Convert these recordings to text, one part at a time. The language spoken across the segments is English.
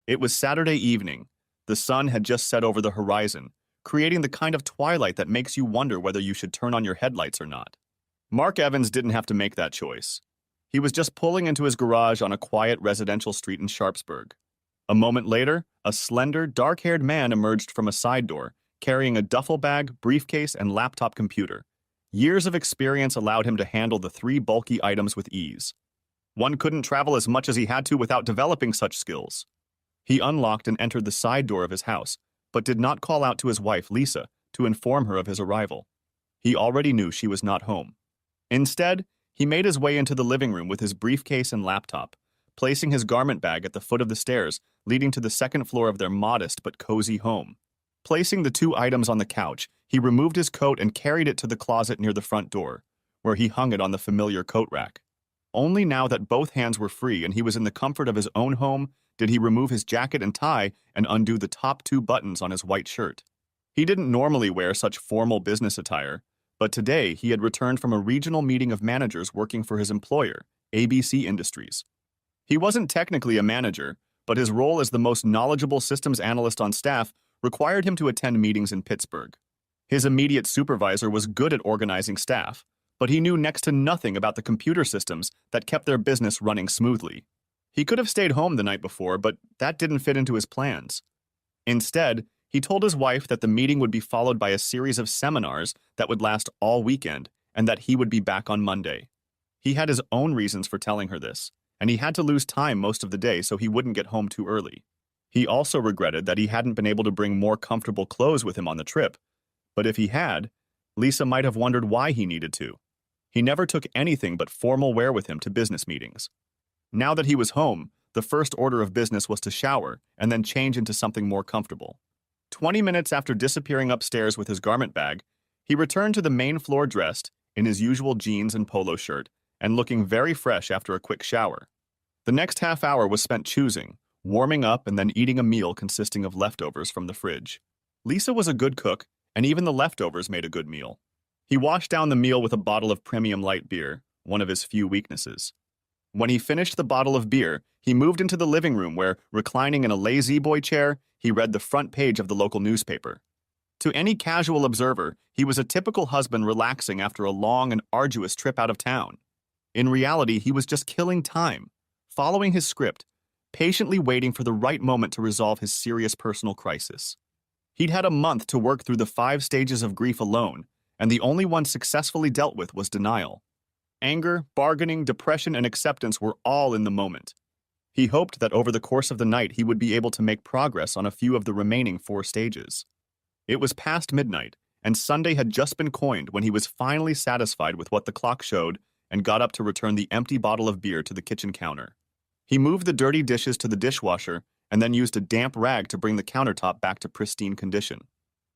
It was Saturday evening. The sun had just set over the horizon, creating the kind of twilight that makes you wonder whether you should turn on your headlights or not. Mark Evans didn't have to make that choice. He was just pulling into his garage on a quiet residential street in Sharpsburg. A moment later, a slender, dark-haired man emerged from a side door, carrying a duffel bag, briefcase, and laptop computer. Years of experience allowed him to handle the three bulky items with ease. One couldn't travel as much as he had to without developing such skills. He unlocked and entered the side door of his house, but did not call out to his wife, Lisa, to inform her of his arrival. He already knew she was not home. Instead, he made his way into the living room with his briefcase and laptop, placing his garment bag at the foot of the stairs leading to the second floor of their modest but cozy home. Placing the two items on the couch, he removed his coat and carried it to the closet near the front door, where he hung it on the familiar coat rack. Only now that both hands were free and he was in the comfort of his own home did he remove his jacket and tie and undo the top two buttons on his white shirt. He didn't normally wear such formal business attire, but today he had returned from a regional meeting of managers working for his employer, ABC Industries. He wasn't technically a manager, but his role as the most knowledgeable systems analyst on staff required him to attend meetings in Pittsburgh. His immediate supervisor was good at organizing staff, but he knew next to nothing about the computer systems that kept their business running smoothly. He could have stayed home the night before, but that didn't fit into his plans. Instead, he told his wife that the meeting would be followed by a series of seminars that would last all weekend and that he would be back on Monday. He had his own reasons for telling her this, and he had to lose time most of the day so he wouldn't get home too early. He also regretted that he hadn't been able to bring more comfortable clothes with him on the trip, but if he had, Lisa might have wondered why he needed to. He never took anything but formal wear with him to business meetings. Now that he was home, the first order of business was to shower and then change into something more comfortable. 20 minutes after disappearing upstairs with his garment bag, he returned to the main floor dressed, in his usual jeans and polo shirt, and looking very fresh after a quick shower. The next half hour was spent choosing, warming up, and then eating a meal consisting of leftovers from the fridge. Lisa was a good cook, and even the leftovers made a good meal. He washed down the meal with a bottle of premium light beer, one of his few weaknesses. When he finished the bottle of beer, he moved into the living room where, reclining in a lazy boy chair, he read the front page of the local newspaper. To any casual observer, he was a typical husband relaxing after a long and arduous trip out of town. In reality, he was just killing time, following his script, patiently waiting for the right moment to resolve his serious personal crisis. He'd had a month to work through the 5 stages of grief alone, and the only one successfully dealt with was denial. Anger, bargaining, depression, and acceptance were all in the moment. He hoped that over the course of the night he would be able to make progress on a few of the remaining 4 stages. It was past midnight, and Sunday had just been coined when he was finally satisfied with what the clock showed and got up to return the empty bottle of beer to the kitchen counter. He moved the dirty dishes to the dishwasher and then used a damp rag to bring the countertop back to pristine condition.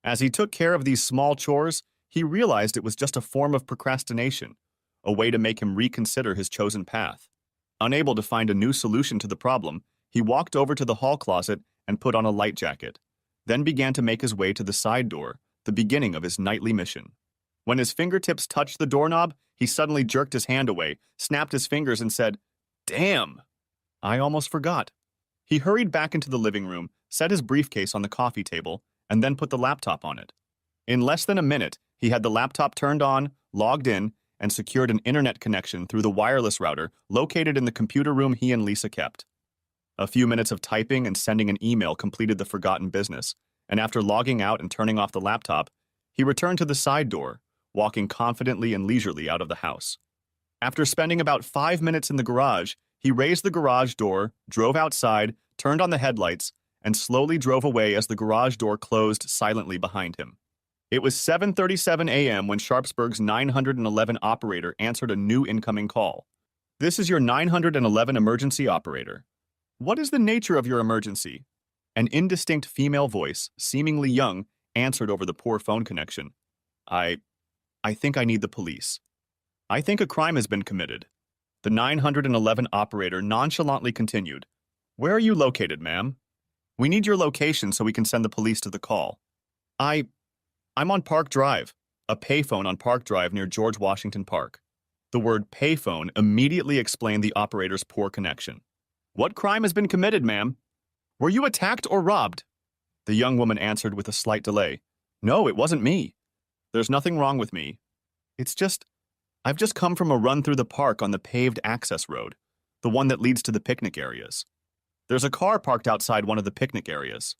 As he took care of these small chores, he realized it was just a form of procrastination, a way to make him reconsider his chosen path. Unable to find a new solution to the problem, he walked over to the hall closet and put on a light jacket, then began to make his way to the side door, the beginning of his nightly mission. When his fingertips touched the doorknob, he suddenly jerked his hand away, snapped his fingers, and said, "Damn! I almost forgot." He hurried back into the living room, set his briefcase on the coffee table, and then put the laptop on it. In less than a minute, he had the laptop turned on, logged in, and secured an internet connection through the wireless router located in the computer room he and Lisa kept. A few minutes of typing and sending an email completed the forgotten business, and after logging out and turning off the laptop, he returned to the side door, walking confidently and leisurely out of the house. After spending about 5 minutes in the garage, he raised the garage door, drove outside, turned on the headlights, and slowly drove away as the garage door closed silently behind him. It was 7:37 a.m. when Sharpsburg's 911 operator answered a new incoming call. "This is your 911 emergency operator. What is the nature of your emergency?" An indistinct female voice, seemingly young, answered over the poor phone connection. I think I need the police. I think a crime has been committed." The 911 operator nonchalantly continued. "Where are you located, ma'am? We need your location so we can send the police to the call." I'm on Park Drive, a payphone on Park Drive near George Washington Park." The word payphone immediately explained the operator's poor connection. "What crime has been committed, ma'am?" Were you attacked or robbed? The young woman answered with a slight delay. No, it wasn't me. There's nothing wrong with me. It's just, I've just come from a run through the park on the paved access road, the one that leads to the picnic areas. There's a car parked outside one of the picnic areas.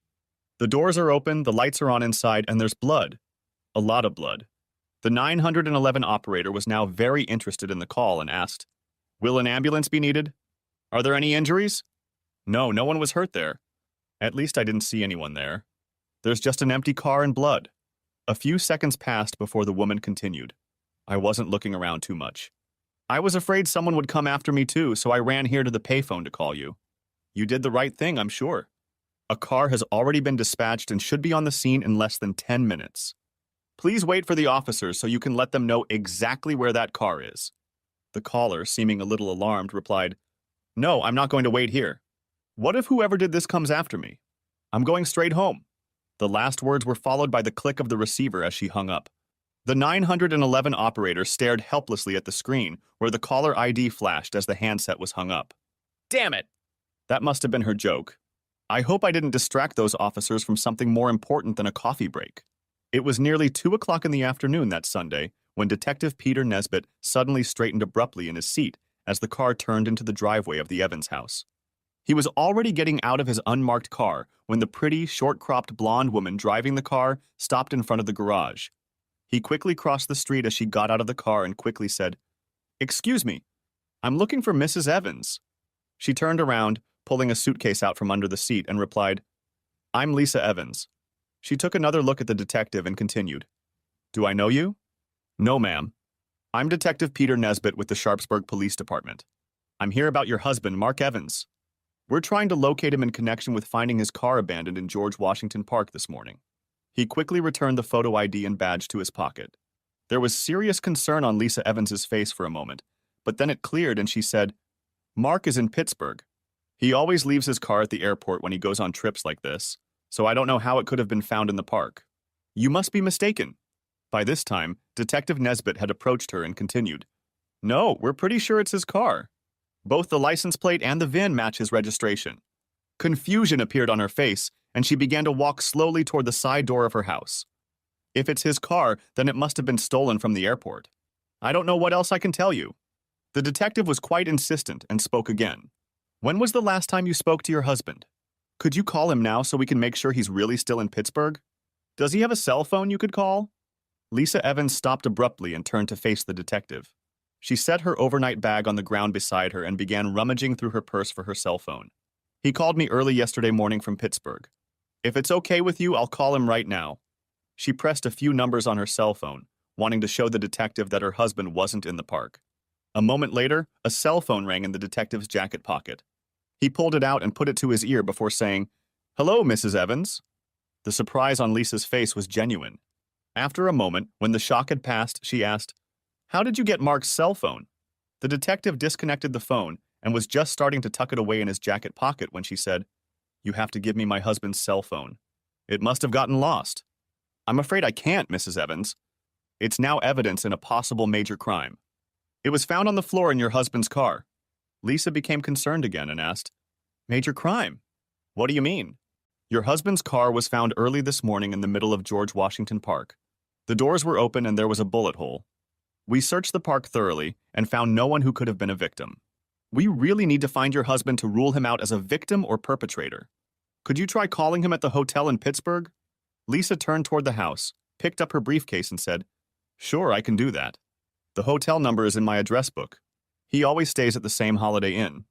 The doors are open, the lights are on inside, and there's blood. A lot of blood. The 911 operator was now very interested in the call and asked, Will an ambulance be needed? Are there any injuries? No, no one was hurt there. At least I didn't see anyone there. There's just an empty car and blood. A few seconds passed before the woman continued. I wasn't looking around too much. I was afraid someone would come after me too, so I ran here to the payphone to call you. You did the right thing, I'm sure. A car has already been dispatched and should be on the scene in less than 10 minutes. Please wait for the officers so you can let them know exactly where that car is. The caller, seeming a little alarmed, replied, No, I'm not going to wait here. What if whoever did this comes after me? I'm going straight home. The last words were followed by the click of the receiver as she hung up. The 911 operator stared helplessly at the screen where the caller ID flashed as the handset was hung up. Damn it! That must have been her joke. I hope I didn't distract those officers from something more important than a coffee break. It was nearly 2 o'clock in the afternoon that Sunday when Detective Peter Nesbitt suddenly straightened abruptly in his seat as the car turned into the driveway of the Evans house. He was already getting out of his unmarked car when the pretty, short-cropped blonde woman driving the car stopped in front of the garage. He quickly crossed the street as she got out of the car and quickly said, Excuse me, I'm looking for Mrs. Evans. She turned around, pulling a suitcase out from under the seat, and replied, I'm Lisa Evans. She took another look at the detective and continued, Do I know you? No, ma'am. I'm Detective Peter Nesbitt with the Sharpsburg Police Department. I'm here about your husband, Mark Evans. We're trying to locate him in connection with finding his car abandoned in George Washington Park this morning. He quickly returned the photo ID and badge to his pocket. There was serious concern on Lisa Evans's face for a moment, but then it cleared and she said, Mark is in Pittsburgh. He always leaves his car at the airport when he goes on trips like this, so I don't know how it could have been found in the park. You must be mistaken. By this time, Detective Nesbitt had approached her and continued, No, we're pretty sure it's his car. Both the license plate and the VIN match his registration. Confusion appeared on her face, and she began to walk slowly toward the side door of her house. If it's his car, then it must have been stolen from the airport. I don't know what else I can tell you. The detective was quite insistent and spoke again. When was the last time you spoke to your husband? Could you call him now so we can make sure he's really still in Pittsburgh? Does he have a cell phone you could call? Lisa Evans stopped abruptly and turned to face the detective. She set her overnight bag on the ground beside her and began rummaging through her purse for her cell phone. He called me early yesterday morning from Pittsburgh. If it's okay with you, I'll call him right now. She pressed a few numbers on her cell phone, wanting to show the detective that her husband wasn't in the park. A moment later, a cell phone rang in the detective's jacket pocket. He pulled it out and put it to his ear before saying, Hello, Mrs. Evans. The surprise on Lisa's face was genuine. After a moment, when the shock had passed, she asked, How did you get Mark's cell phone? The detective disconnected the phone and was just starting to tuck it away in his jacket pocket when she said, You have to give me my husband's cell phone. It must have gotten lost. I'm afraid I can't, Mrs. Evans. It's now evidence in a possible major crime. It was found on the floor in your husband's car. Lisa became concerned again and asked, Major crime? What do you mean? Your husband's car was found early this morning in the middle of George Washington Park. The doors were open and there was a bullet hole. We searched the park thoroughly and found no one who could have been a victim. We really need to find your husband to rule him out as a victim or perpetrator. Could you try calling him at the hotel in Pittsburgh? Lisa turned toward the house, picked up her briefcase and said, Sure, I can do that. The hotel number is in my address book. He always stays at the same Holiday Inn.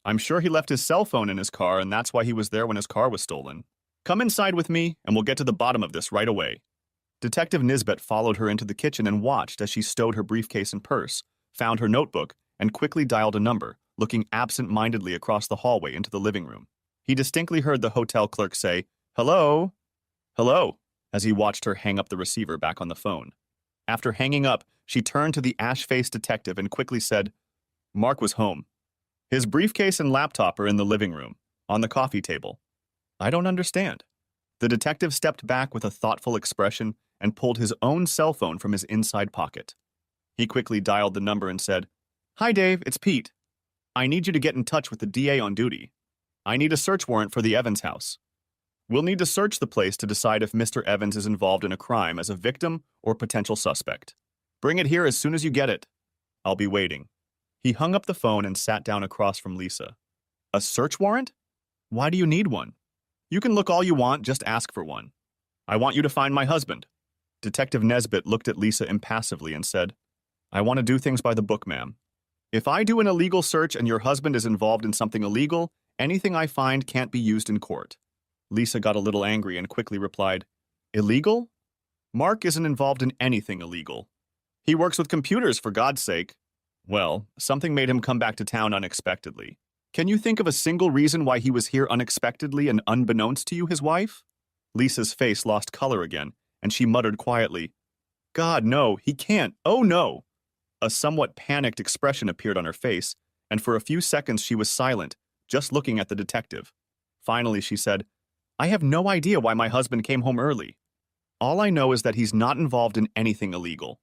I'm sure he left his cell phone in his car and that's why he was there when his car was stolen. Come inside with me and we'll get to the bottom of this right away. Detective Nesbitt followed her into the kitchen and watched as she stowed her briefcase and purse, found her notebook, and quickly dialed a number, looking absent-mindedly across the hallway into the living room. He distinctly heard the hotel clerk say, Hello? Hello, as he watched her hang up the receiver back on the phone. After hanging up, she turned to the ash-faced detective and quickly said, Mark was home. His briefcase and laptop are in the living room, on the coffee table. I don't understand. The detective stepped back with a thoughtful expression and pulled his own cell phone from his inside pocket. He quickly dialed the number and said, Hi, Dave, it's Pete. I need you to get in touch with the DA on duty. I need a search warrant for the Evans house. We'll need to search the place to decide if Mr. Evans is involved in a crime as a victim or potential suspect. Bring it here as soon as you get it. I'll be waiting." He hung up the phone and sat down across from Lisa. "A search warrant? Why do you need one? You can look all you want, just ask for one. I want you to find my husband." Detective Nesbitt looked at Lisa impassively and said, "I want to do things by the book, ma'am. If I do an illegal search and your husband is involved in something illegal, anything I find can't be used in court." Lisa got a little angry and quickly replied, "Illegal? Mark isn't involved in anything illegal. He works with computers, for God's sake. Well, something made him come back to town unexpectedly. Can you think of a single reason why he was here unexpectedly and unbeknownst to you, his wife?" Lisa's face lost color again, and she muttered quietly, "God, no, he can't. Oh, no." A somewhat panicked expression appeared on her face, and for a few seconds she was silent, just looking at the detective. Finally, she said, "I have no idea why my husband came home early. All I know is that he's not involved in anything illegal."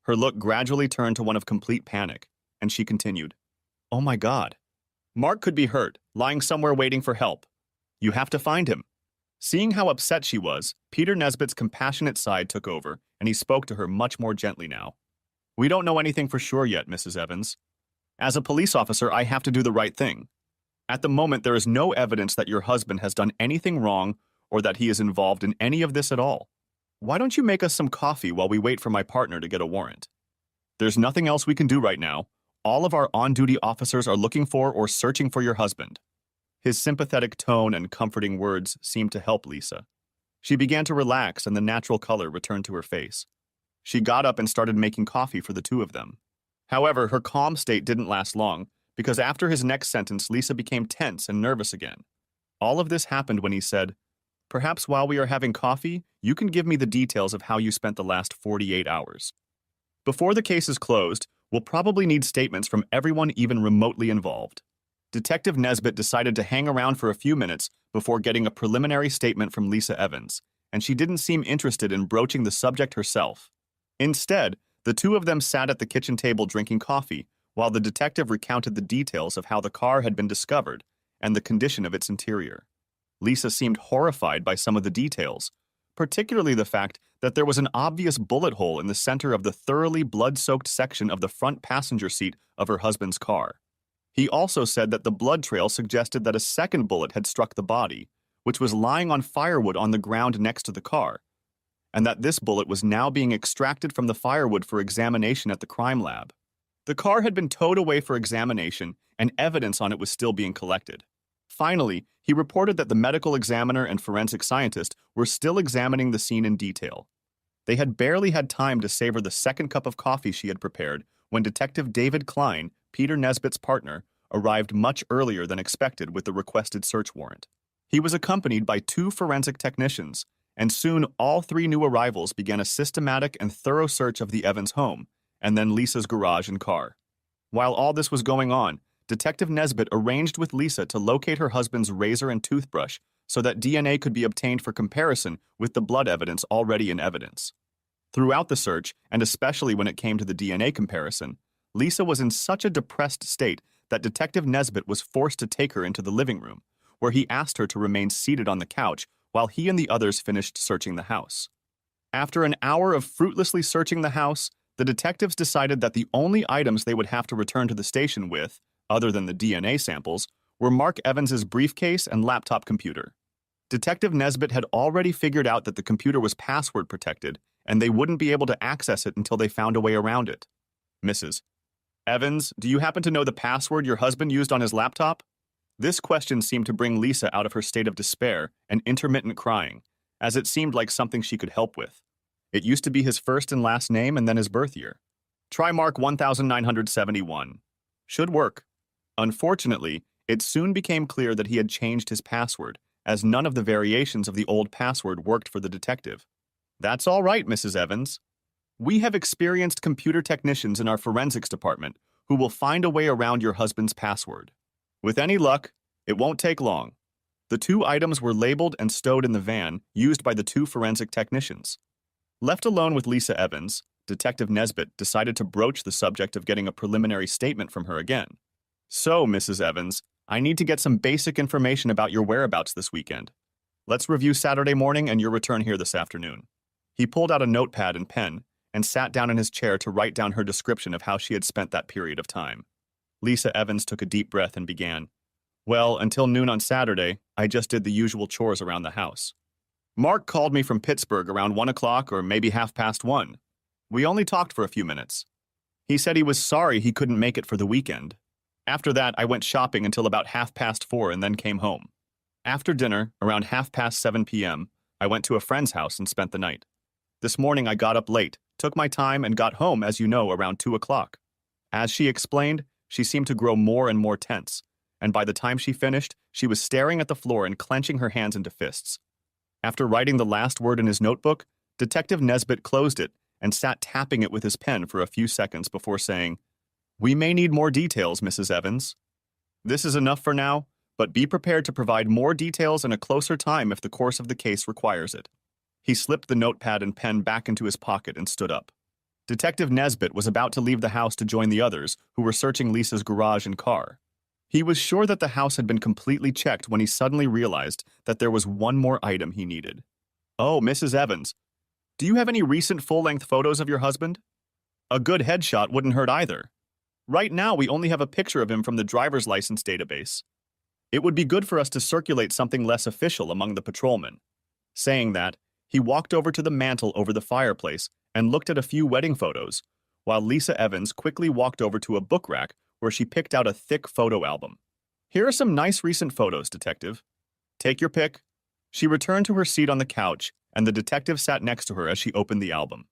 Her look gradually turned to one of complete panic, and she continued, "Oh my God. Mark could be hurt, lying somewhere waiting for help. You have to find him." Seeing how upset she was, Peter Nesbitt's compassionate side took over, and he spoke to her much more gently now. "We don't know anything for sure yet, Mrs. Evans. As a police officer, I have to do the right thing. At the moment, there is no evidence that your husband has done anything wrong or that he is involved in any of this at all. Why don't you make us some coffee while we wait for my partner to get a warrant? There's nothing else we can do right now. All of our on-duty officers are looking for or searching for your husband." His sympathetic tone and comforting words seemed to help Lisa. She began to relax and the natural color returned to her face. She got up and started making coffee for the two of them. However, her calm state didn't last long, because after his next sentence, Lisa became tense and nervous again. All of this happened when he said, "Perhaps while we are having coffee, you can give me the details of how you spent the last 48 hours. Before the case is closed, we'll probably need statements from everyone even remotely involved." Detective Nesbitt decided to hang around for a few minutes before getting a preliminary statement from Lisa Evans, and she didn't seem interested in broaching the subject herself. Instead, the two of them sat at the kitchen table drinking coffee, while the detective recounted the details of how the car had been discovered and the condition of its interior. Lisa seemed horrified by some of the details, particularly the fact that there was an obvious bullet hole in the center of the thoroughly blood-soaked section of the front passenger seat of her husband's car. He also said that the blood trail suggested that a second bullet had struck the body, which was lying on firewood on the ground next to the car, and that this bullet was now being extracted from the firewood for examination at the crime lab. The car had been towed away for examination, and evidence on it was still being collected. Finally, he reported that the medical examiner and forensic scientist were still examining the scene in detail. They had barely had time to savor the second cup of coffee she had prepared when Detective David Klein, Peter Nesbitt's partner, arrived much earlier than expected with the requested search warrant. He was accompanied by 2 forensic technicians, and soon all 3 new arrivals began a systematic and thorough search of the Evans home, and then Lisa's garage and car. While all this was going on, Detective Nesbitt arranged with Lisa to locate her husband's razor and toothbrush so that DNA could be obtained for comparison with the blood evidence already in evidence. Throughout the search, and especially when it came to the DNA comparison, Lisa was in such a depressed state that Detective Nesbitt was forced to take her into the living room, where he asked her to remain seated on the couch while he and the others finished searching the house. After an hour of fruitlessly searching the house, the detectives decided that the only items they would have to return to the station with, other than the DNA samples, were Mark Evans's briefcase and laptop computer. Detective Nesbitt had already figured out that the computer was password protected, and they wouldn't be able to access it until they found a way around it. "Mrs. Evans, do you happen to know the password your husband used on his laptop?" This question seemed to bring Lisa out of her state of despair and intermittent crying, as it seemed like something she could help with. It used to be his first and last name and then his birth year. "Try Mark 1971. Should work." Unfortunately, it soon became clear that he had changed his password, as none of the variations of the old password worked for the detective. "That's all right, Mrs. Evans. We have experienced computer technicians in our forensics department who will find a way around your husband's password. With any luck, it won't take long." The 2 items were labeled and stowed in the van used by the 2 forensic technicians. Left alone with Lisa Evans, Detective Nesbitt decided to broach the subject of getting a preliminary statement from her again. "So, Mrs. Evans, I need to get some basic information about your whereabouts this weekend. Let's review Saturday morning and your return here this afternoon." He pulled out a notepad and pen and sat down in his chair to write down her description of how she had spent that period of time. Lisa Evans took a deep breath and began. "Well, until noon on Saturday, I just did the usual chores around the house. Mark called me from Pittsburgh around 1 o'clock or maybe 1:30. We only talked for a few minutes. He said he was sorry he couldn't make it for the weekend. After that, I went shopping until about 4:30 and then came home. After dinner, around 7:30 p.m., I went to a friend's house and spent the night. This morning I got up late, took my time, and got home, as you know, around 2 o'clock. As she explained, she seemed to grow more and more tense, and by the time she finished, she was staring at the floor and clenching her hands into fists. After writing the last word in his notebook, Detective Nesbitt closed it and sat tapping it with his pen for a few seconds before saying, "We may need more details, Mrs. Evans. This is enough for now, but be prepared to provide more details in a closer time if the course of the case requires it." He slipped the notepad and pen back into his pocket and stood up. Detective Nesbitt was about to leave the house to join the others, who were searching Lisa's garage and car. He was sure that the house had been completely checked when he suddenly realized that there was one more item he needed. "Oh, Mrs. Evans, do you have any recent full-length photos of your husband? A good headshot wouldn't hurt either. Right now, we only have a picture of him from the driver's license database. It would be good for us to circulate something less official among the patrolmen." Saying that, he walked over to the mantel over the fireplace and looked at a few wedding photos, while Lisa Evans quickly walked over to a book rack where she picked out a thick photo album. "Here are some nice recent photos, Detective. Take your pick." She returned to her seat on the couch, and the detective sat next to her as she opened the album.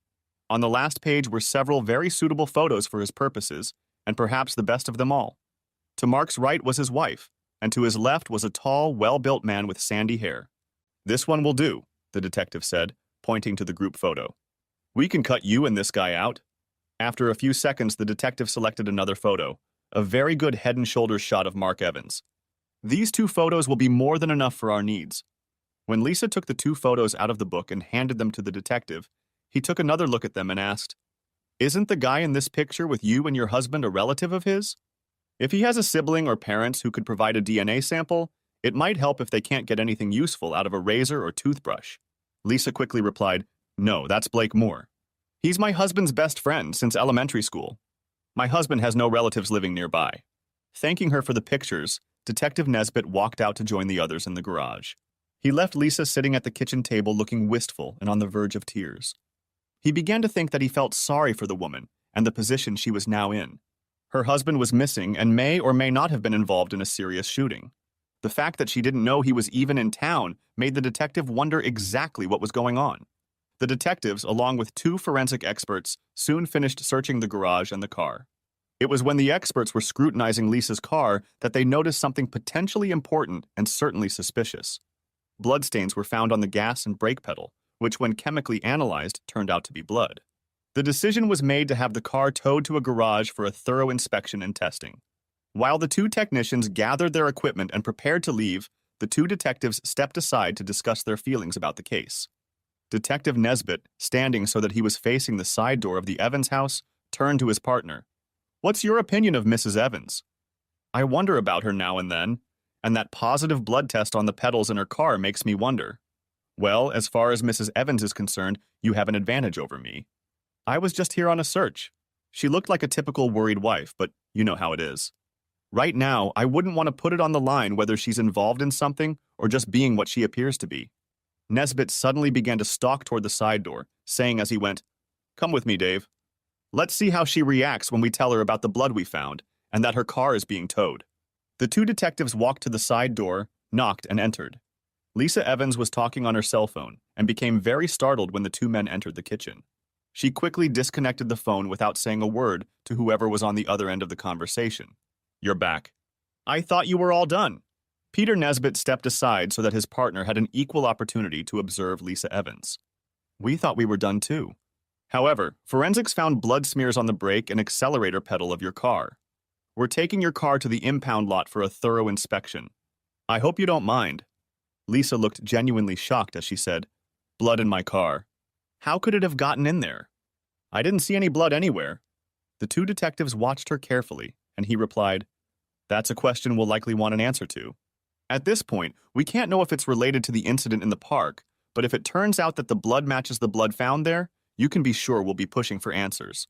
On the last page were several very suitable photos for his purposes, and perhaps the best of them all. To Mark's right was his wife, and to his left was a tall, well-built man with sandy hair. "This one will do," the detective said, pointing to the group photo. "We can cut you and this guy out." After a few seconds, the detective selected another photo, a very good head and shoulders shot of Mark Evans. "These two photos will be more than enough for our needs." When Lisa took the two photos out of the book and handed them to the detective, he took another look at them and asked, "Isn't the guy in this picture with you and your husband a relative of his? If he has a sibling or parents who could provide a DNA sample, it might help if they can't get anything useful out of a razor or toothbrush." Lisa quickly replied, "No, that's Blake Moore. He's my husband's best friend since elementary school. My husband has no relatives living nearby." Thanking her for the pictures, Detective Nesbitt walked out to join the others in the garage. He left Lisa sitting at the kitchen table looking wistful and on the verge of tears. He began to think that he felt sorry for the woman and the position she was now in. Her husband was missing and may or may not have been involved in a serious shooting. The fact that she didn't know he was even in town made the detective wonder exactly what was going on. The detectives, along with two forensic experts, soon finished searching the garage and the car. It was when the experts were scrutinizing Lisa's car that they noticed something potentially important and certainly suspicious. Bloodstains were found on the gas and brake pedal, which when chemically analyzed turned out to be blood. The decision was made to have the car towed to a garage for a thorough inspection and testing. While the two technicians gathered their equipment and prepared to leave, the two detectives stepped aside to discuss their feelings about the case. Detective Nesbitt, standing so that he was facing the side door of the Evans house, turned to his partner. "What's your opinion of Mrs. Evans? I wonder about her now and then, and that positive blood test on the pedals in her car makes me wonder." "Well, as far as Mrs. Evans is concerned, you have an advantage over me. I was just here on a search. She looked like a typical worried wife, but you know how it is. Right now, I wouldn't want to put it on the line whether she's involved in something or just being what she appears to be." Nesbitt suddenly began to stalk toward the side door, saying as he went, "Come with me, Dave. Let's see how she reacts when we tell her about the blood we found and that her car is being towed." The two detectives walked to the side door, knocked, and entered. Lisa Evans was talking on her cell phone and became very startled when the two men entered the kitchen. She quickly disconnected the phone without saying a word to whoever was on the other end of the conversation. "You're back. I thought you were all done." Peter Nesbitt stepped aside so that his partner had an equal opportunity to observe Lisa Evans. "We thought we were done too. However, forensics found blood smears on the brake and accelerator pedal of your car. We're taking your car to the impound lot for a thorough inspection. I hope you don't mind." Lisa looked genuinely shocked as she said, "Blood in my car. How could it have gotten in there? I didn't see any blood anywhere." The two detectives watched her carefully, and he replied, That's a question we'll likely want an answer to. At this point, we can't know if it's related to the incident in the park, but if it turns out that the blood matches the blood found there, you can be sure we'll be pushing for answers.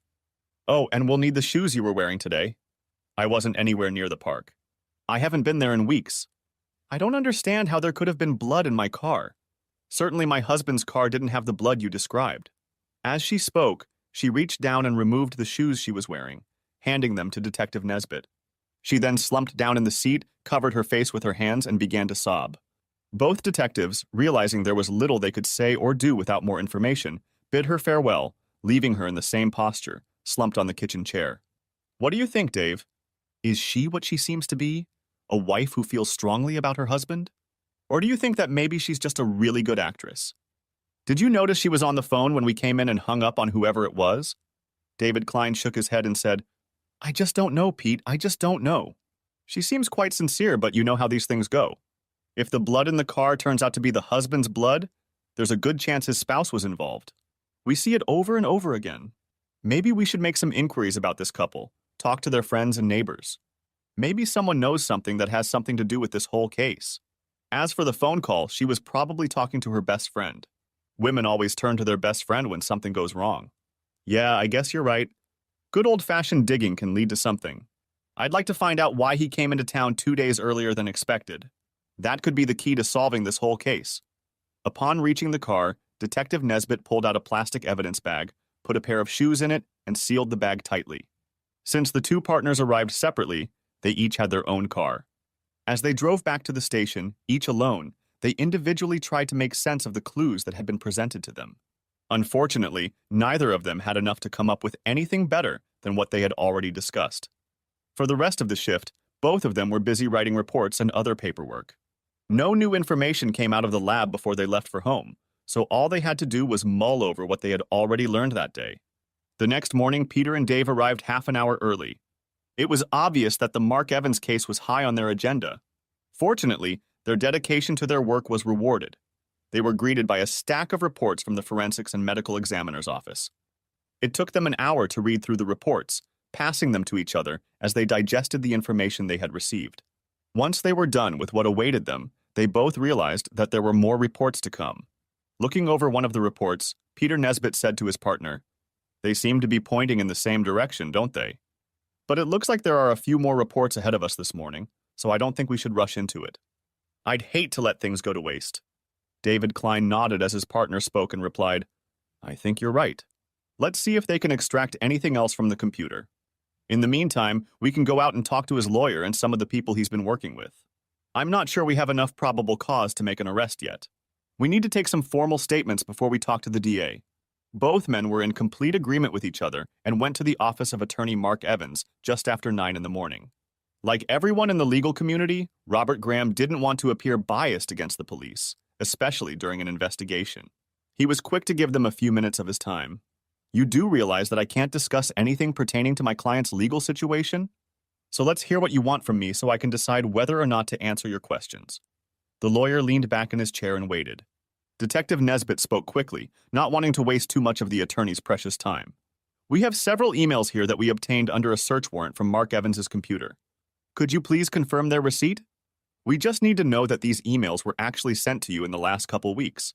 Oh, and we'll need the shoes you were wearing today. I wasn't anywhere near the park. I haven't been there in weeks. I don't understand how there could have been blood in my car. Certainly my husband's car didn't have the blood you described. As she spoke, she reached down and removed the shoes she was wearing, handing them to Detective Nesbitt. She then slumped down in the seat, covered her face with her hands, and began to sob. Both detectives, realizing there was little they could say or do without more information, bid her farewell, leaving her in the same posture, slumped on the kitchen chair. What do you think, Dave? Is she what she seems to be? A wife who feels strongly about her husband? Or do you think that maybe she's just a really good actress? Did you notice she was on the phone when we came in and hung up on whoever it was? David Klein shook his head and said, I just don't know, Pete. I just don't know. She seems quite sincere, but you know how these things go. If the blood in the car turns out to be the husband's blood, there's a good chance his spouse was involved. We see it over and over again. Maybe we should make some inquiries about this couple, talk to their friends and neighbors. Maybe someone knows something that has something to do with this whole case. As for the phone call, she was probably talking to her best friend. Women always turn to their best friend when something goes wrong. Yeah, I guess you're right. Good old-fashioned digging can lead to something. I'd like to find out why he came into town 2 days earlier than expected. That could be the key to solving this whole case. Upon reaching the car, Detective Nesbitt pulled out a plastic evidence bag, put a pair of shoes in it, and sealed the bag tightly. Since the two partners arrived separately, they each had their own car. As they drove back to the station, each alone, they individually tried to make sense of the clues that had been presented to them. Unfortunately, neither of them had enough to come up with anything better than what they had already discussed. For the rest of the shift, both of them were busy writing reports and other paperwork. No new information came out of the lab before they left for home, so all they had to do was mull over what they had already learned that day. The next morning, Peter and Dave arrived half an hour early. It was obvious that the Mark Evans case was high on their agenda. Fortunately, their dedication to their work was rewarded. They were greeted by a stack of reports from the forensics and medical examiner's office. It took them an hour to read through the reports, passing them to each other as they digested the information they had received. Once they were done with what awaited them, they both realized that there were more reports to come. Looking over one of the reports, Peter Nesbitt said to his partner, They seem to be pointing in the same direction, don't they? But it looks like there are a few more reports ahead of us this morning, so I don't think we should rush into it. I'd hate to let things go to waste. David Klein nodded as his partner spoke and replied, I think you're right. Let's see if they can extract anything else from the computer. In the meantime, we can go out and talk to his lawyer and some of the people he's been working with. I'm not sure we have enough probable cause to make an arrest yet. We need to take some formal statements before we talk to the DA. Both men were in complete agreement with each other and went to the office of attorney Mark Evans just after 9 in the morning. Like everyone in the legal community, Robert Graham didn't want to appear biased against the police, especially during an investigation. He was quick to give them a few minutes of his time. You do realize that I can't discuss anything pertaining to my client's legal situation? So let's hear what you want from me so I can decide whether or not to answer your questions. The lawyer leaned back in his chair and waited. Detective Nesbitt spoke quickly, not wanting to waste too much of the attorney's precious time. We have several emails here that we obtained under a search warrant from Mark Evans's computer. Could you please confirm their receipt? We just need to know that these emails were actually sent to you in the last couple weeks.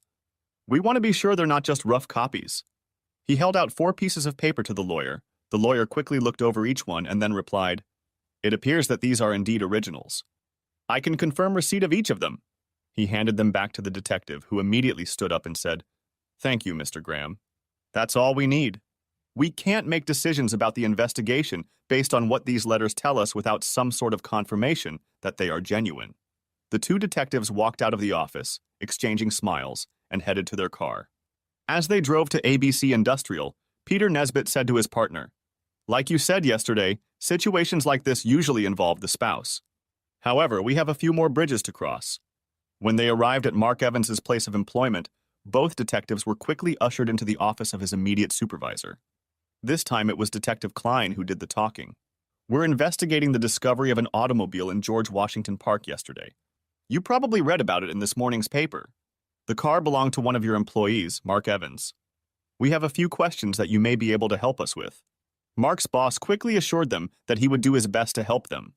We want to be sure they're not just rough copies. He held out 4 pieces of paper to the lawyer. The lawyer quickly looked over each one and then replied, It appears that these are indeed originals. I can confirm receipt of each of them. He handed them back to the detective, who immediately stood up and said, Thank you, Mr. Graham. That's all we need. We can't make decisions about the investigation based on what these letters tell us without some sort of confirmation that they are genuine. The 2 detectives walked out of the office, exchanging smiles, and headed to their car. As they drove to ABC Industrial, Peter Nesbitt said to his partner, Like you said yesterday, situations like this usually involve the spouse. However, we have a few more bridges to cross. When they arrived at Mark Evans's place of employment, both detectives were quickly ushered into the office of his immediate supervisor. This time it was Detective Klein who did the talking. We're investigating the discovery of an automobile in George Washington Park yesterday. You probably read about it in this morning's paper. The car belonged to one of your employees, Mark Evans. We have a few questions that you may be able to help us with. Mark's boss quickly assured them that he would do his best to help them.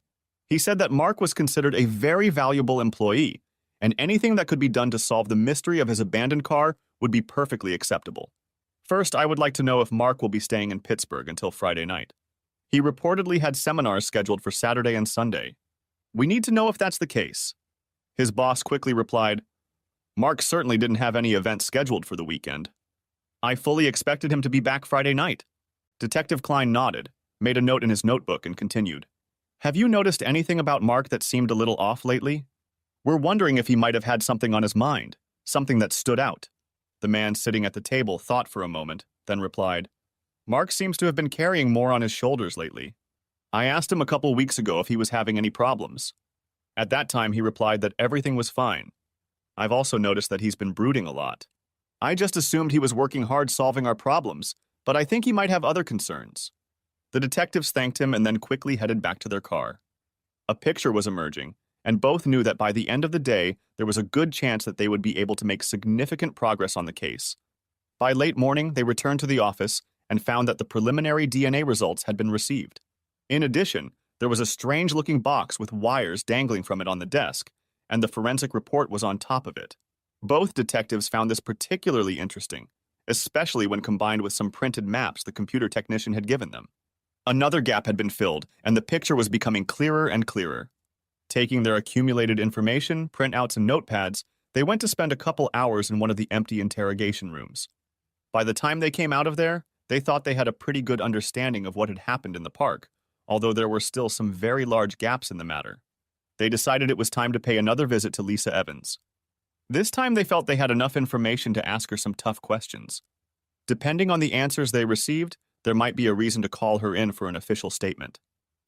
He said that Mark was considered a very valuable employee, and anything that could be done to solve the mystery of his abandoned car would be perfectly acceptable. First, I would like to know if Mark will be staying in Pittsburgh until Friday night. He reportedly had seminars scheduled for Saturday and Sunday. We need to know if that's the case. His boss quickly replied, Mark certainly didn't have any events scheduled for the weekend. I fully expected him to be back Friday night. Detective Klein nodded, made a note in his notebook, and continued. Have you noticed anything about Mark that seemed a little off lately? We're wondering if he might have had something on his mind, something that stood out. The man sitting at the table thought for a moment, then replied, Mark seems to have been carrying more on his shoulders lately. I asked him a couple weeks ago if he was having any problems. At that time, he replied that everything was fine. I've also noticed that he's been brooding a lot. I just assumed he was working hard solving our problems, but I think he might have other concerns. The detectives thanked him and then quickly headed back to their car. A picture was emerging, and both knew that by the end of the day, there was a good chance that they would be able to make significant progress on the case. By late morning, they returned to the office and found that the preliminary DNA results had been received. In addition, there was a strange-looking box with wires dangling from it on the desk, and the forensic report was on top of it. Both detectives found this particularly interesting, especially when combined with some printed maps the computer technician had given them. Another gap had been filled, and the picture was becoming clearer and clearer. Taking their accumulated information, printouts, and notepads, they went to spend a couple hours in one of the empty interrogation rooms. By the time they came out of there, they thought they had a pretty good understanding of what had happened in the park, although there were still some very large gaps in the matter. They decided it was time to pay another visit to Lisa Evans. This time they felt they had enough information to ask her some tough questions. Depending on the answers they received, there might be a reason to call her in for an official statement.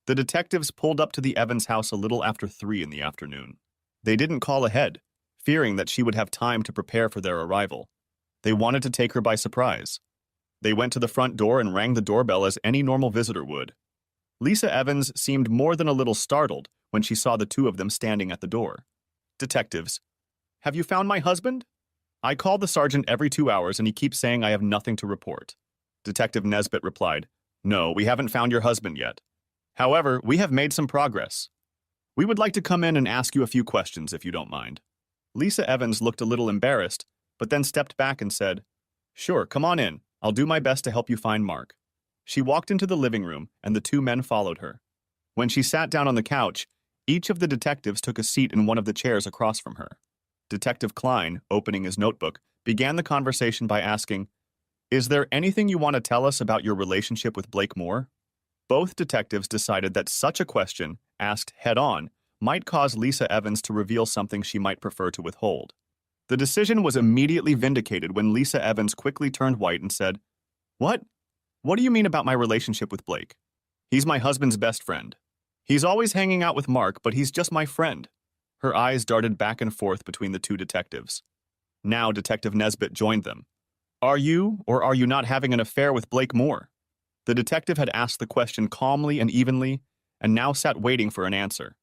The detectives pulled up to the Evans house a little after 3 in the afternoon. They didn't call ahead, fearing that she would have time to prepare for their arrival. They wanted to take her by surprise. They went to the front door and rang the doorbell as any normal visitor would. Lisa Evans seemed more than a little startled when she saw the two of them standing at the door. Detectives, have you found my husband? I call the sergeant every 2 hours and he keeps saying I have nothing to report. Detective Nesbitt replied, No, we haven't found your husband yet. However, we have made some progress. We would like to come in and ask you a few questions if you don't mind. Lisa Evans looked a little embarrassed, but then stepped back and said, Sure, come on in. I'll do my best to help you find Mark. She walked into the living room, and the two men followed her. When she sat down on the couch, each of the detectives took a seat in one of the chairs across from her. Detective Klein, opening his notebook, began the conversation by asking, Is there anything you want to tell us about your relationship with Blake Moore? Both detectives decided that such a question, asked head-on, might cause Lisa Evans to reveal something she might prefer to withhold. The decision was immediately vindicated when Lisa Evans quickly turned white and said, What? What do you mean about my relationship with Blake? He's my husband's best friend. He's always hanging out with Mark, but he's just my friend. Her eyes darted back and forth between the two detectives. Now Detective Nesbitt joined them. Are you or are you not having an affair with Blake Moore? The detective had asked the question calmly and evenly, and now sat waiting for an answer.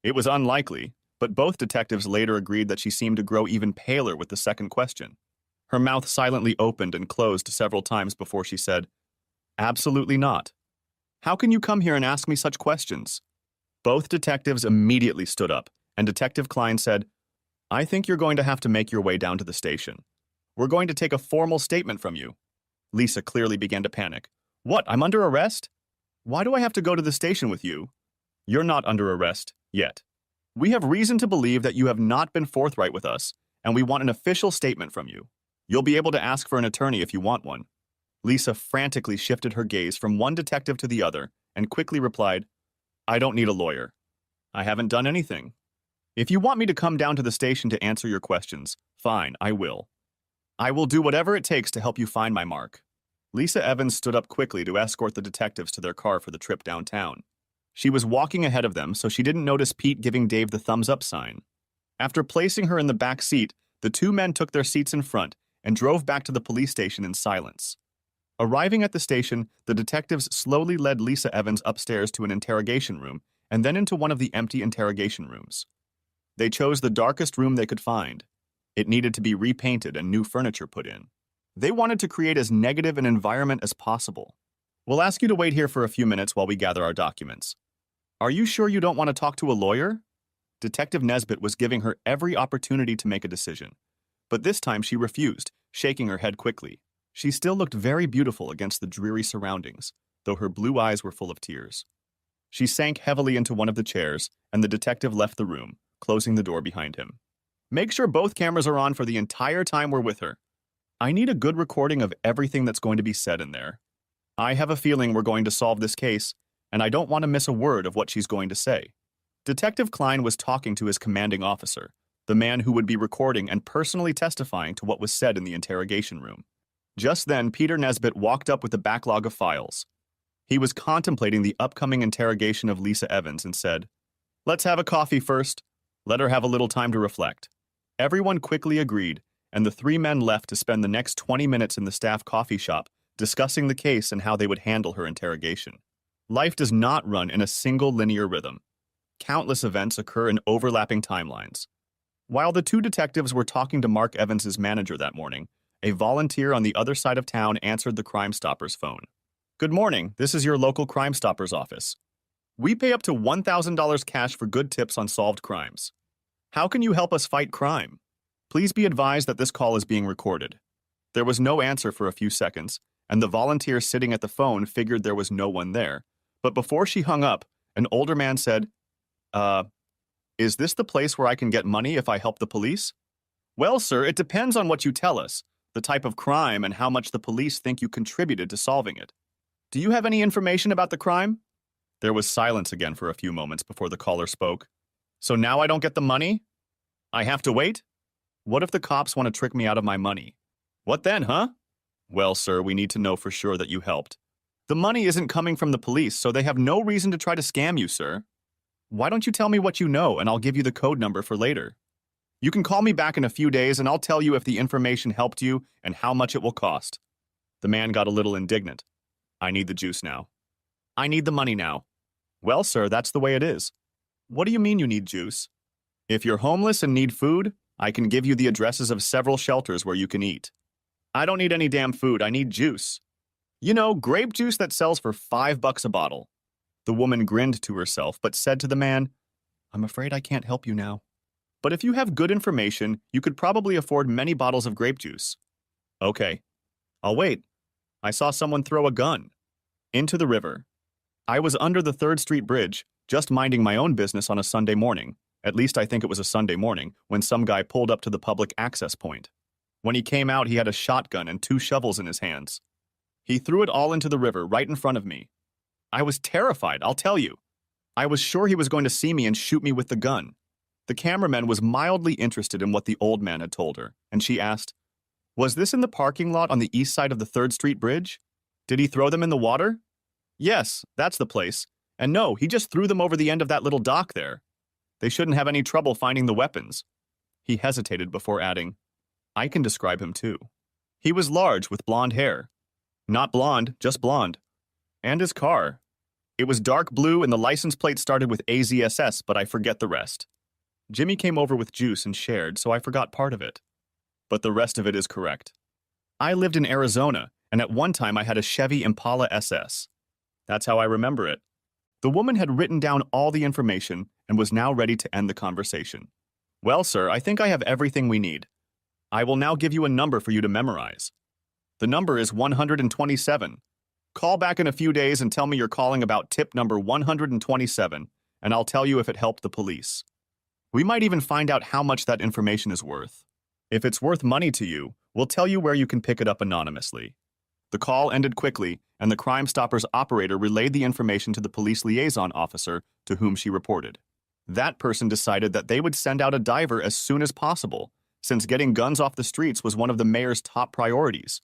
It was unlikely, but both detectives later agreed that she seemed to grow even paler with the second question. Her mouth silently opened and closed several times before she said, Absolutely not. How can you come here and ask me such questions? Both detectives immediately stood up, and Detective Klein said, I think you're going to have to make your way down to the station. We're going to take a formal statement from you. Lisa clearly began to panic. What, I'm under arrest? Why do I have to go to the station with you? You're not under arrest yet. We have reason to believe that you have not been forthright with us, and we want an official statement from you. You'll be able to ask for an attorney if you want one. Lisa frantically shifted her gaze from one detective to the other and quickly replied, I don't need a lawyer. I haven't done anything. If you want me to come down to the station to answer your questions, fine, I will. I will do whatever it takes to help you find my Mark. Lisa Evans stood up quickly to escort the detectives to their car for the trip downtown. She was walking ahead of them, so she didn't notice Pete giving Dave the thumbs-up sign. After placing her in the back seat, the two men took their seats in front and drove back to the police station in silence. Arriving at the station, the detectives slowly led Lisa Evans upstairs to an interrogation room and then into one of the empty interrogation rooms. They chose the darkest room they could find. It needed to be repainted and new furniture put in. They wanted to create as negative an environment as possible. We'll ask you to wait here for a few minutes while we gather our documents. Are you sure you don't want to talk to a lawyer? Detective Nesbit was giving her every opportunity to make a decision, but this time she refused, shaking her head quickly. She still looked very beautiful against the dreary surroundings, though her blue eyes were full of tears. She sank heavily into one of the chairs, and the detective left the room, closing the door behind him. Make sure both cameras are on for the entire time we're with her. I need a good recording of everything that's going to be said in there. I have a feeling we're going to solve this case, and I don't want to miss a word of what she's going to say. Detective Klein was talking to his commanding officer, the man who would be recording and personally testifying to what was said in the interrogation room. Just then, Peter Nesbit walked up with a backlog of files. He was contemplating the upcoming interrogation of Lisa Evans and said, "Let's have a coffee first. Let her have a little time to reflect." Everyone quickly agreed, and the three men left to spend the next 20 minutes in the staff coffee shop discussing the case and how they would handle her interrogation. Life does not run in a single linear rhythm. Countless events occur in overlapping timelines. While the two detectives were talking to Mark Evans's manager that morning, a volunteer on the other side of town answered the Crime Stoppers phone. "Good morning, this is your local Crime Stoppers office. We pay up to $1,000 cash for good tips on solved crimes. How can you help us fight crime? Please be advised that this call is being recorded." There was no answer for a few seconds, and the volunteer sitting at the phone figured there was no one there. But before she hung up, an older man said, Is this the place where I can get money if I help the police?" "Well, sir, it depends on what you tell us, the type of crime and how much the police think you contributed to solving it. Do you have any information about the crime?" There was silence again for a few moments before the caller spoke. "So now I don't get the money? I have to wait? What if the cops want to trick me out of my money? What then, huh?" "Well, sir, we need to know for sure that you helped. The money isn't coming from the police, so they have no reason to try to scam you, sir. Why don't you tell me what you know, and I'll give you the code number for later. You can call me back in a few days, and I'll tell you if the information helped you and how much it will cost." The man got a little indignant. "I need the juice now. I need the money now." "Well, sir, that's the way it is." "What do you mean you need juice?" "If you're homeless and need food, I can give you the addresses of several shelters where you can eat." "I don't need any damn food, I need juice. You know, grape juice that sells for $5 a bottle." The woman grinned to herself, but said to the man, "I'm afraid I can't help you now. But if you have good information, you could probably afford many bottles of grape juice." "Okay, I'll wait. I saw someone throw a gun into the river. I was under the 3rd Street Bridge, just minding my own business on a Sunday morning. At least I think it was a Sunday morning, when some guy pulled up to the public access point. When he came out, he had a shotgun and 2 shovels in his hands. He threw it all into the river right in front of me. I was terrified, I'll tell you. I was sure he was going to see me and shoot me with the gun." The cameraman was mildly interested in what the old man had told her, and she asked, "Was this in the parking lot on the east side of the 3rd Street Bridge? Did he throw them in the water?" "Yes, that's the place. And no, he just threw them over the end of that little dock there. They shouldn't have any trouble finding the weapons." He hesitated before adding, "I can describe him too. He was large with blonde hair. Not blonde, just blonde. And his car. It was dark blue and the license plate started with AZSS, but I forget the rest. Jimmy came over with juice and shared, so I forgot part of it. But the rest of it is correct. I lived in Arizona, and at one time I had a Chevy Impala SS. That's how I remember it." The woman had written down all the information and was now ready to end the conversation. "Well, sir, I think I have everything we need. I will now give you a number for you to memorize. The number is 127. Call back in a few days and tell me you're calling about tip number 127, and I'll tell you if it helped the police. We might even find out how much that information is worth. If it's worth money to you, we'll tell you where you can pick it up anonymously." The call ended quickly, and the Crime Stoppers operator relayed the information to the police liaison officer to whom she reported. That person decided that they would send out a diver as soon as possible, since getting guns off the streets was one of the mayor's top priorities.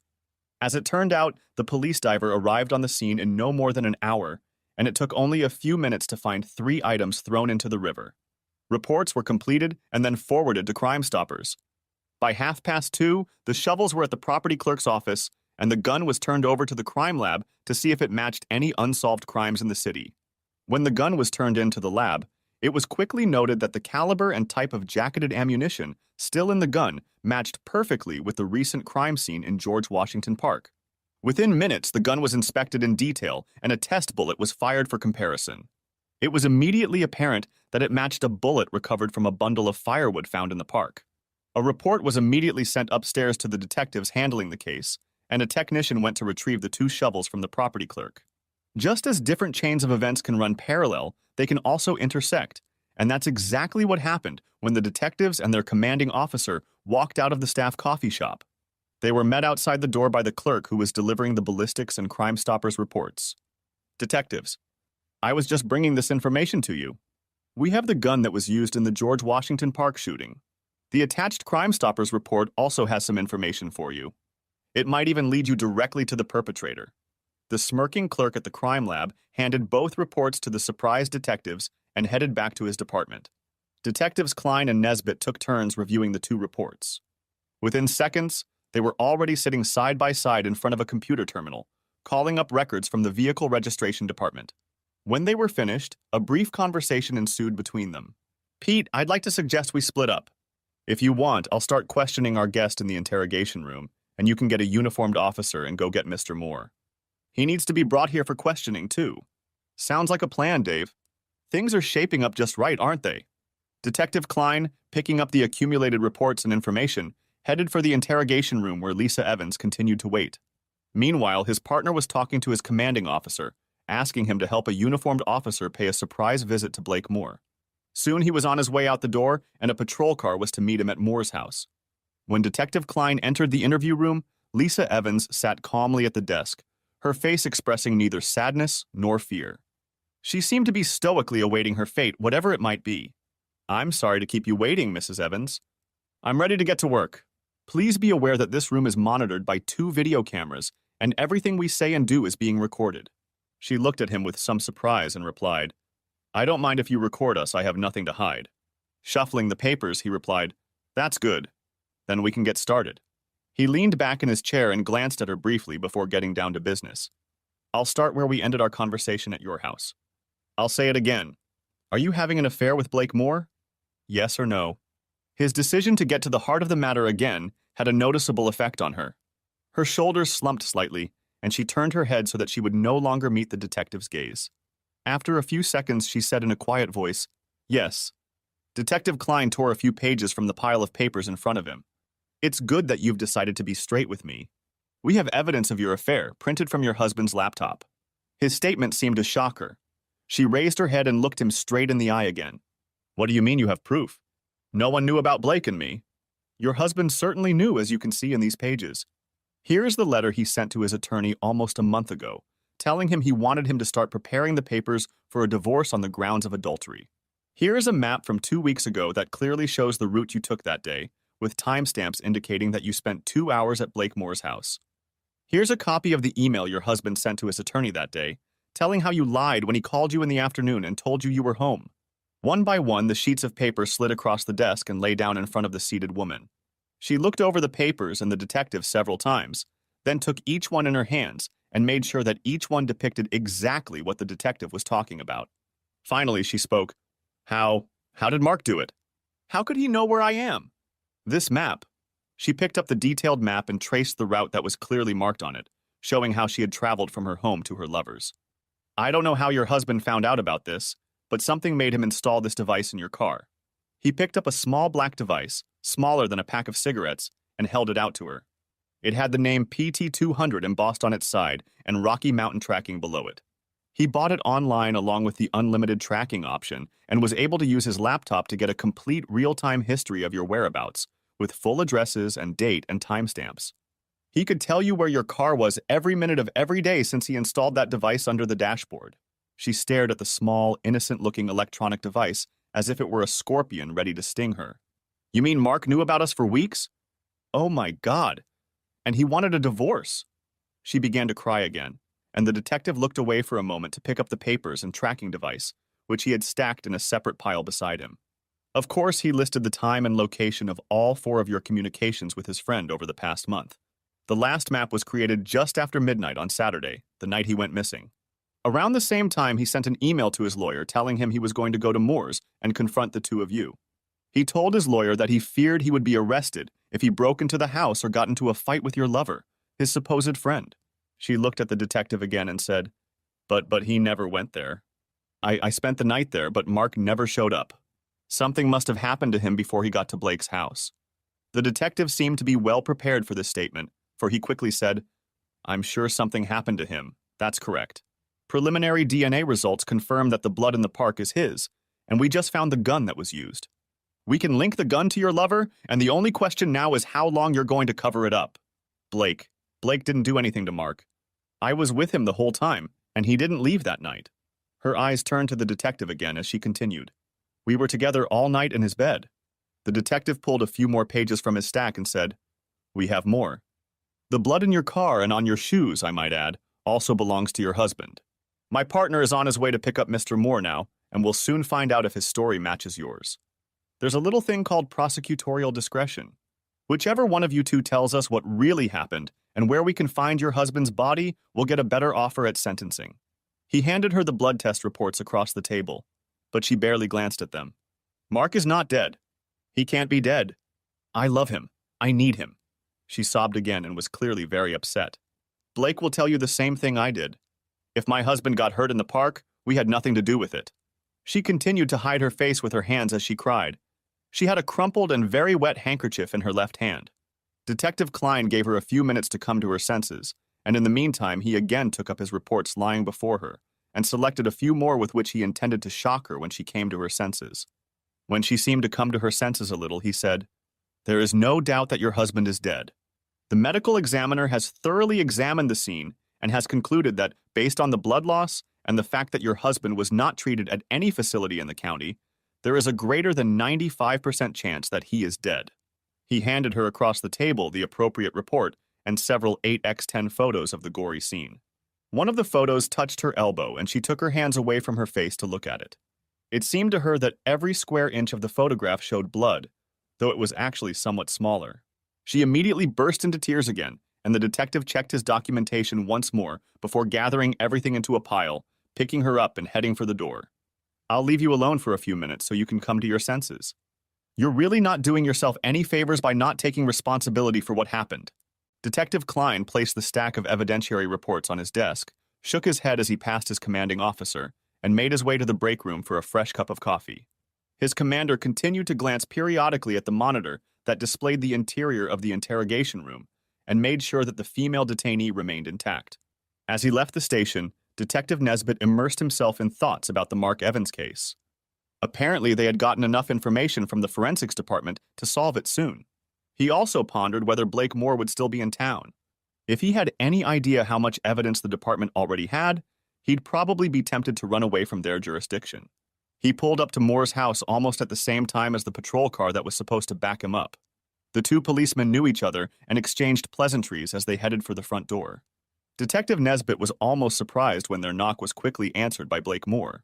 As it turned out, the police diver arrived on the scene in no more than an hour, and it took only a few minutes to find 3 items thrown into the river. Reports were completed and then forwarded to Crime Stoppers. By 2:30, the shovels were at the property clerk's office, and the gun was turned over to the crime lab to see if it matched any unsolved crimes in the city. When the gun was turned into the lab, it was quickly noted that the caliber and type of jacketed ammunition still in the gun matched perfectly with the recent crime scene in George Washington Park. Within minutes, the gun was inspected in detail, and a test bullet was fired for comparison. It was immediately apparent that it matched a bullet recovered from a bundle of firewood found in the park. A report was immediately sent upstairs to the detectives handling the case, and a technician went to retrieve the 2 shovels from the property clerk. Just as different chains of events can run parallel, they can also intersect, and that's exactly what happened when the detectives and their commanding officer walked out of the staff coffee shop. They were met outside the door by the clerk who was delivering the ballistics and Crime Stoppers reports. "Detectives, I was just bringing this information to you. We have the gun that was used in the George Washington Park shooting. The attached Crime Stoppers report also has some information for you. It might even lead you directly to the perpetrator." The smirking clerk at the crime lab handed both reports to the surprised detectives and headed back to his department. Detectives Klein and Nesbitt took turns reviewing the 2 reports. Within seconds, they were already sitting side by side in front of a computer terminal, calling up records from the vehicle registration department. When they were finished, a brief conversation ensued between them. "Pete, I'd like to suggest we split up. If you want, I'll start questioning our guest in the interrogation room, and you can get a uniformed officer and go get Mr. Moore. He needs to be brought here for questioning, too." "Sounds like a plan, Dave. Things are shaping up just right, aren't they?" Detective Klein, picking up the accumulated reports and information, headed for the interrogation room where Lisa Evans continued to wait. Meanwhile, his partner was talking to his commanding officer, asking him to help a uniformed officer pay a surprise visit to Blake Moore. Soon he was on his way out the door, and a patrol car was to meet him at Moore's house. When Detective Klein entered the interview room, Lisa Evans sat calmly at the desk, her face expressing neither sadness nor fear. She seemed to be stoically awaiting her fate, whatever it might be. "I'm sorry to keep you waiting, Mrs. Evans. I'm ready to get to work. Please be aware that this room is monitored by 2 video cameras, and everything we say and do is being recorded." She looked at him with some surprise and replied, "I don't mind if you record us, I have nothing to hide." Shuffling the papers, he replied, "That's good. Then we can get started." He leaned back in his chair and glanced at her briefly before getting down to business. "I'll start where we ended our conversation at your house. I'll say it again. Are you having an affair with Blake Moore? Yes or no?" His decision to get to the heart of the matter again had a noticeable effect on her. Her shoulders slumped slightly, and she turned her head so that she would no longer meet the detective's gaze. After a few seconds, she said in a quiet voice, "Yes." Detective Klein tore a few pages from the pile of papers in front of him. "It's good that you've decided to be straight with me. We have evidence of your affair, printed from your husband's laptop." His statement seemed to shock her. She raised her head and looked him straight in the eye again. "What do you mean you have proof? No one knew about Blake and me." "Your husband certainly knew, as you can see in these pages. Here is the letter he sent to his attorney almost a month ago, telling him he wanted him to start preparing the papers for a divorce on the grounds of adultery. Here is a map from 2 weeks ago that clearly shows the route you took that day, with timestamps indicating that you spent 2 hours at Blake Moore's house. Here's a copy of the email your husband sent to his attorney that day, telling how you lied when he called you in the afternoon and told you were home." One by one, the sheets of paper slid across the desk and lay down in front of the seated woman. She looked over the papers and the detective several times, then took each one in her hands and made sure that each one depicted exactly what the detective was talking about. Finally, she spoke. How did Mark do it? How could he know where I am?" "This map." She picked up the detailed map and traced the route that was clearly marked on it, showing how she had traveled from her home to her lover's. "I don't know how your husband found out about this, but something made him install this device in your car." He picked up a small black device, smaller than a pack of cigarettes, and held it out to her. It had the name PT-200 embossed on its side and Rocky Mountain tracking below it. He bought it online along with the unlimited tracking option and was able to use his laptop to get a complete real-time history of your whereabouts, with full addresses and date and timestamps. He could tell you where your car was every minute of every day since he installed that device under the dashboard. She stared at the small, innocent-looking electronic device as if it were a scorpion ready to sting her. "You mean Mark knew about us for weeks? Oh my God! And he wanted a divorce." She began to cry again, and the detective looked away for a moment to pick up the papers and tracking device, which he had stacked in a separate pile beside him. Of course, he listed the time and location of all 4 of your communications with his friend over the past month. The last map was created just after midnight on Saturday, the night he went missing. Around the same time, he sent an email to his lawyer telling him he was going to go to Moore's and confront the 2 of you. He told his lawyer that he feared he would be arrested if he broke into the house or got into a fight with your lover, his supposed friend. She looked at the detective again and said, But he never went there." I spent the night there, but Mark never showed up. Something must have happened to him before he got to Blake's house. The detective seemed to be well prepared for this statement, for he quickly said, I'm sure something happened to him. That's correct. Preliminary DNA results confirm that the blood in the park is his, and we just found the gun that was used. We can link the gun to your lover, and the only question now is how long you're going to cover it up. Blake didn't do anything to Mark. I was with him the whole time, and he didn't leave that night. Her eyes turned to the detective again as she continued. We were together all night in his bed. The detective pulled a few more pages from his stack and said, We have more. The blood in your car and on your shoes, I might add, also belongs to your husband. My partner is on his way to pick up Mr. Moore now, and we'll soon find out if his story matches yours. There's a little thing called prosecutorial discretion. Whichever one of you two tells us what really happened and where we can find your husband's body, we'll get a better offer at sentencing. He handed her the blood test reports across the table, but she barely glanced at them. Mark is not dead. He can't be dead. I love him. I need him. She sobbed again and was clearly very upset. Blake will tell you the same thing I did. If my husband got hurt in the park, we had nothing to do with it. She continued to hide her face with her hands as she cried. She had a crumpled and very wet handkerchief in her left hand. Detective Klein gave her a few minutes to come to her senses, and in the meantime he again took up his reports lying before her, and selected a few more with which he intended to shock her when she came to her senses. When she seemed to come to her senses a little, he said, There is no doubt that your husband is dead. The medical examiner has thoroughly examined the scene and has concluded that, based on the blood loss and the fact that your husband was not treated at any facility in the county, there is a greater than 95% chance that he is dead. He handed her across the table the appropriate report and several 8x10 photos of the gory scene. One of the photos touched her elbow, and she took her hands away from her face to look at it. It seemed to her that every square inch of the photograph showed blood, though it was actually somewhat smaller. She immediately burst into tears again, and the detective checked his documentation once more before gathering everything into a pile, picking her up and heading for the door. I'll leave you alone for a few minutes so you can come to your senses. You're really not doing yourself any favors by not taking responsibility for what happened. Detective Klein placed the stack of evidentiary reports on his desk, shook his head as he passed his commanding officer, and made his way to the break room for a fresh cup of coffee. His commander continued to glance periodically at the monitor that displayed the interior of the interrogation room and made sure that the female detainee remained intact. As he left the station, Detective Nesbitt immersed himself in thoughts about the Mark Evans case. Apparently, they had gotten enough information from the forensics department to solve it soon. He also pondered whether Blake Moore would still be in town. If he had any idea how much evidence the department already had, he'd probably be tempted to run away from their jurisdiction. He pulled up to Moore's house almost at the same time as the patrol car that was supposed to back him up. The two policemen knew each other and exchanged pleasantries as they headed for the front door. Detective Nesbitt was almost surprised when their knock was quickly answered by Blake Moore.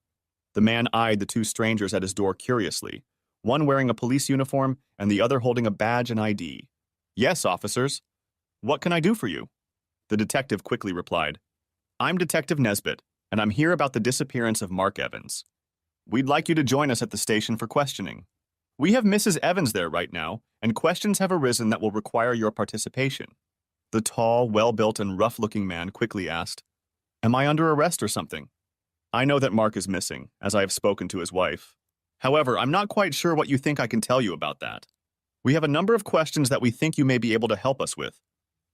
The man eyed the two strangers at his door curiously, one wearing a police uniform and the other holding a badge and ID. Yes, officers. What can I do for you? The detective quickly replied, I'm Detective Nesbitt, and I'm here about the disappearance of Mark Evans. We'd like you to join us at the station for questioning. We have Mrs. Evans there right now, and questions have arisen that will require your participation. The tall, well-built, and rough-looking man quickly asked, Am I under arrest or something? I know that Mark is missing, as I have spoken to his wife. However, I'm not quite sure what you think I can tell you about that. We have a number of questions that we think you may be able to help us with.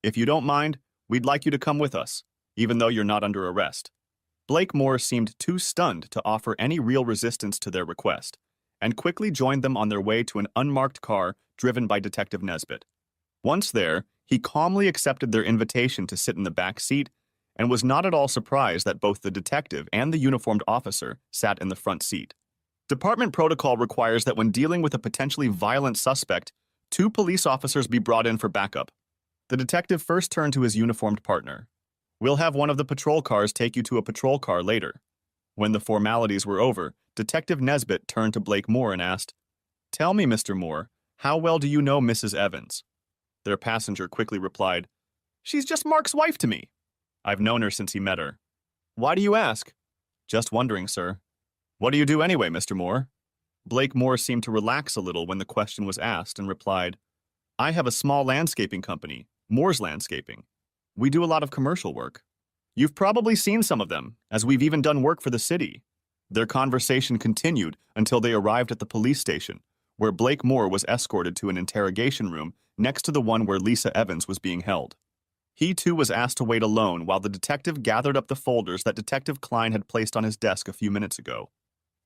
If you don't mind, we'd like you to come with us, even though you're not under arrest. Blake Moore seemed too stunned to offer any real resistance to their request, and quickly joined them on their way to an unmarked car driven by Detective Nesbitt. Once there, he calmly accepted their invitation to sit in the back seat and was not at all surprised that both the detective and the uniformed officer sat in the front seat. Department protocol requires that when dealing with a potentially violent suspect, 2 police officers be brought in for backup. The detective first turned to his uniformed partner. We'll have one of the patrol cars take you to a patrol car later. When the formalities were over, Detective Nesbitt turned to Blake Moore and asked, Tell me, Mr. Moore, how well do you know Mrs. Evans? Their passenger quickly replied, She's just Mark's wife to me. I've known her since he met her. Why do you ask? Just wondering, sir. What do you do anyway, Mr. Moore? Blake Moore seemed to relax a little when the question was asked and replied, I have a small landscaping company, Moore's Landscaping. We do a lot of commercial work. You've probably seen some of them, as we've even done work for the city. Their conversation continued until they arrived at the police station, where Blake Moore was escorted to an interrogation room next to the one where Lisa Evans was being held. He too was asked to wait alone while the detective gathered up the folders that Detective Klein had placed on his desk a few minutes ago.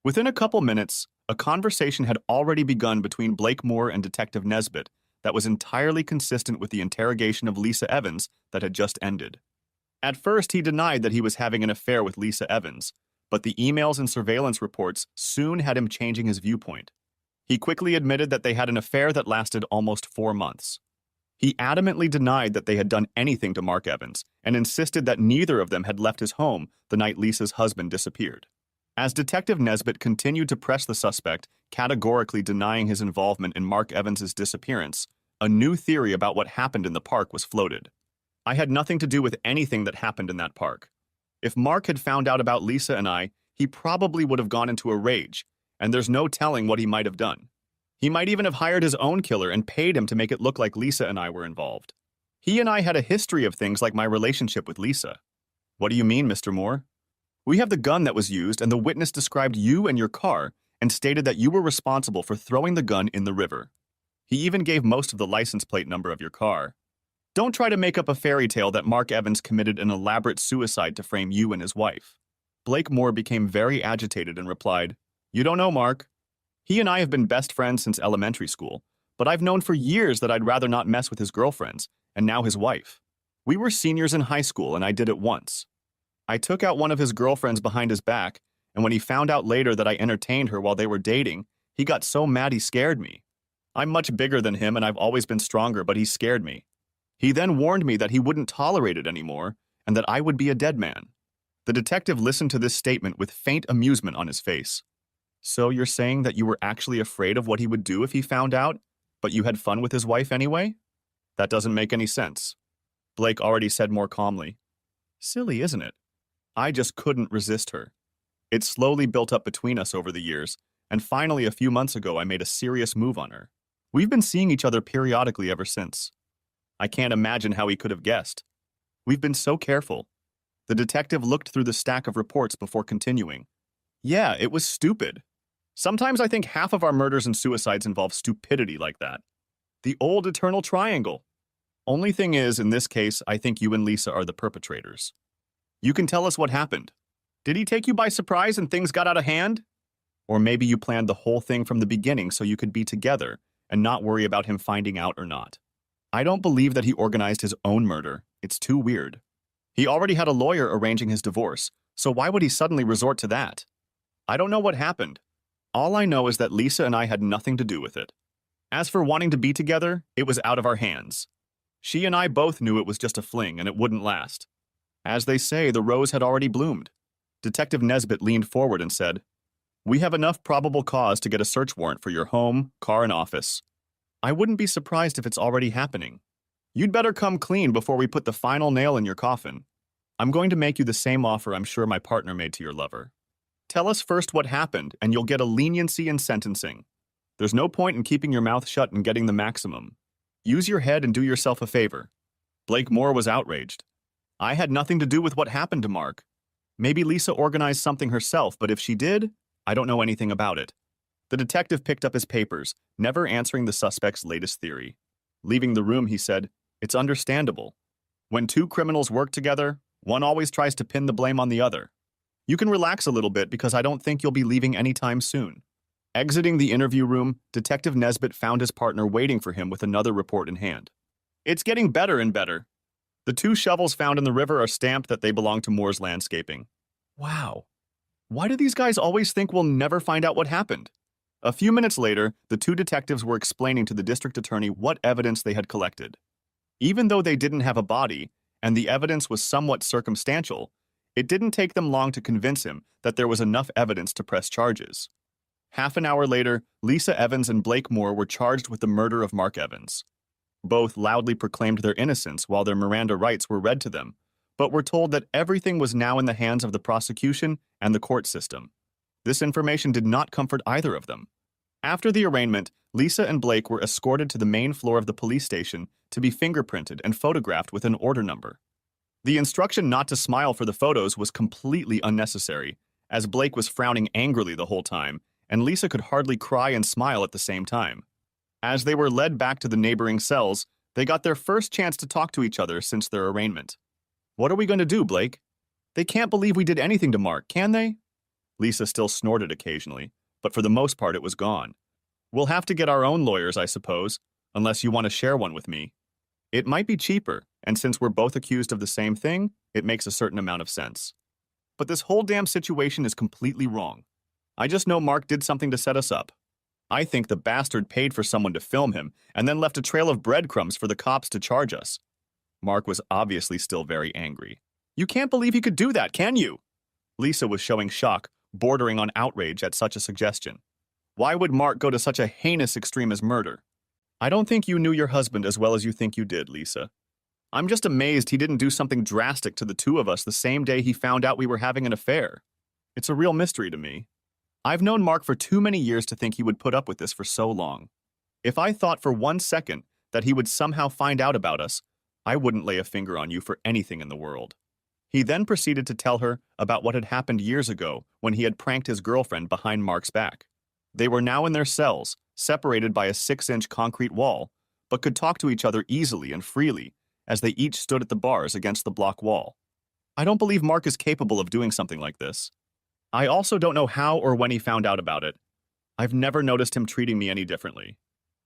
Within a couple minutes, a conversation had already begun between Blake Moore and Detective Nesbitt that was entirely consistent with the interrogation of Lisa Evans that had just ended. At first, he denied that he was having an affair with Lisa Evans, but the emails and surveillance reports soon had him changing his viewpoint. He quickly admitted that they had an affair that lasted almost 4 months. He adamantly denied that they had done anything to Mark Evans and insisted that neither of them had left his home the night Lisa's husband disappeared. As Detective Nesbitt continued to press the suspect, categorically denying his involvement in Mark Evans's disappearance, a new theory about what happened in the park was floated. I had nothing to do with anything that happened in that park. If Mark had found out about Lisa and I, he probably would have gone into a rage, and there's no telling what he might have done. He might even have hired his own killer and paid him to make it look like Lisa and I were involved. He and I had a history of things like my relationship with Lisa. What do you mean, Mr. Moore? We have the gun that was used, and the witness described you and your car and stated that you were responsible for throwing the gun in the river. He even gave most of the license plate number of your car. Don't try to make up a fairy tale that Mark Evans committed an elaborate suicide to frame you and his wife. Blake Moore became very agitated and replied, "You don't know Mark. He and I have been best friends since elementary school, but I've known for years that I'd rather not mess with his girlfriends, and now his wife. We were seniors in high school, and I did it once. I took out one of his girlfriends behind his back, and when he found out later that I entertained her while they were dating, he got so mad he scared me. I'm much bigger than him, and I've always been stronger, but he scared me. He then warned me that he wouldn't tolerate it anymore, and that I would be a dead man." The detective listened to this statement with faint amusement on his face. "So you're saying that you were actually afraid of what he would do if he found out, but you had fun with his wife anyway? That doesn't make any sense." Blake already said more calmly, "Silly, isn't it? I just couldn't resist her. It slowly built up between us over the years, and finally a few months ago I made a serious move on her. We've been seeing each other periodically ever since. I can't imagine how he could have guessed. We've been so careful." The detective looked through the stack of reports before continuing. "Yeah, it was stupid. Sometimes I think half of our murders and suicides involve stupidity like that. The old eternal triangle. Only thing is, in this case, I think you and Lisa are the perpetrators. You can tell us what happened. Did he take you by surprise and things got out of hand? Or maybe you planned the whole thing from the beginning so you could be together and not worry about him finding out or not. I don't believe that he organized his own murder. It's too weird. He already had a lawyer arranging his divorce, so why would he suddenly resort to that? I don't know what happened. All I know is that Lisa and I had nothing to do with it. As for wanting to be together, it was out of our hands. She and I both knew it was just a fling and it wouldn't last. As they say, the rose had already bloomed." Detective Nesbitt leaned forward and said, "We have enough probable cause to get a search warrant for your home, car, and office. I wouldn't be surprised if it's already happening. You'd better come clean before we put the final nail in your coffin. I'm going to make you the same offer I'm sure my partner made to your lover. Tell us first what happened, and you'll get a leniency in sentencing. There's no point in keeping your mouth shut and getting the maximum. Use your head and do yourself a favor." Blake Moore was outraged. "I had nothing to do with what happened to Mark. Maybe Lisa organized something herself, but if she did, I don't know anything about it." The detective picked up his papers, never answering the suspect's latest theory. Leaving the room, he said, "It's understandable. When two criminals work together, one always tries to pin the blame on the other. You can relax a little bit because I don't think you'll be leaving anytime soon." Exiting the interview room, Detective Nesbitt found his partner waiting for him with another report in hand. "It's getting better and better. The 2 shovels found in the river are stamped that they belong to Moore's Landscaping." Wow. Why do these guys always think we'll never find out what happened? A few minutes later, the 2 detectives were explaining to the district attorney what evidence they had collected. Even though they didn't have a body, and the evidence was somewhat circumstantial, it didn't take them long to convince him that there was enough evidence to press charges. Half an hour later, Lisa Evans and Blake Moore were charged with the murder of Mark Evans. Both loudly proclaimed their innocence while their Miranda rights were read to them, but were told that everything was now in the hands of the prosecution and the court system. This information did not comfort either of them. After the arraignment, Lisa and Blake were escorted to the main floor of the police station to be fingerprinted and photographed with an order number. The instruction not to smile for the photos was completely unnecessary, as Blake was frowning angrily the whole time, and Lisa could hardly cry and smile at the same time. As they were led back to the neighboring cells, they got their first chance to talk to each other since their arraignment. "What are we going to do, Blake? They can't believe we did anything to Mark, can they?" Lisa still snorted occasionally, but for the most part it was gone. "We'll have to get our own lawyers, I suppose, unless you want to share one with me. It might be cheaper, and since we're both accused of the same thing, it makes a certain amount of sense. But this whole damn situation is completely wrong. I just know Mark did something to set us up. I think the bastard paid for someone to film him and then left a trail of breadcrumbs for the cops to charge us." Mark was obviously still very angry. "You can't believe he could do that, can you?" Lisa was showing shock, bordering on outrage at such a suggestion. "Why would Mark go to such a heinous extreme as murder?" "I don't think you knew your husband as well as you think you did, Lisa. I'm just amazed he didn't do something drastic to the two of us the same day he found out we were having an affair. It's a real mystery to me. I've known Mark for too many years to think he would put up with this for so long. If I thought for 1 second that he would somehow find out about us, I wouldn't lay a finger on you for anything in the world." He then proceeded to tell her about what had happened years ago when he had pranked his girlfriend behind Mark's back. They were now in their cells, separated by a 6-inch concrete wall, but could talk to each other easily and freely as they each stood at the bars against the block wall. "I don't believe Mark is capable of doing something like this. I also don't know how or when he found out about it. I've never noticed him treating me any differently.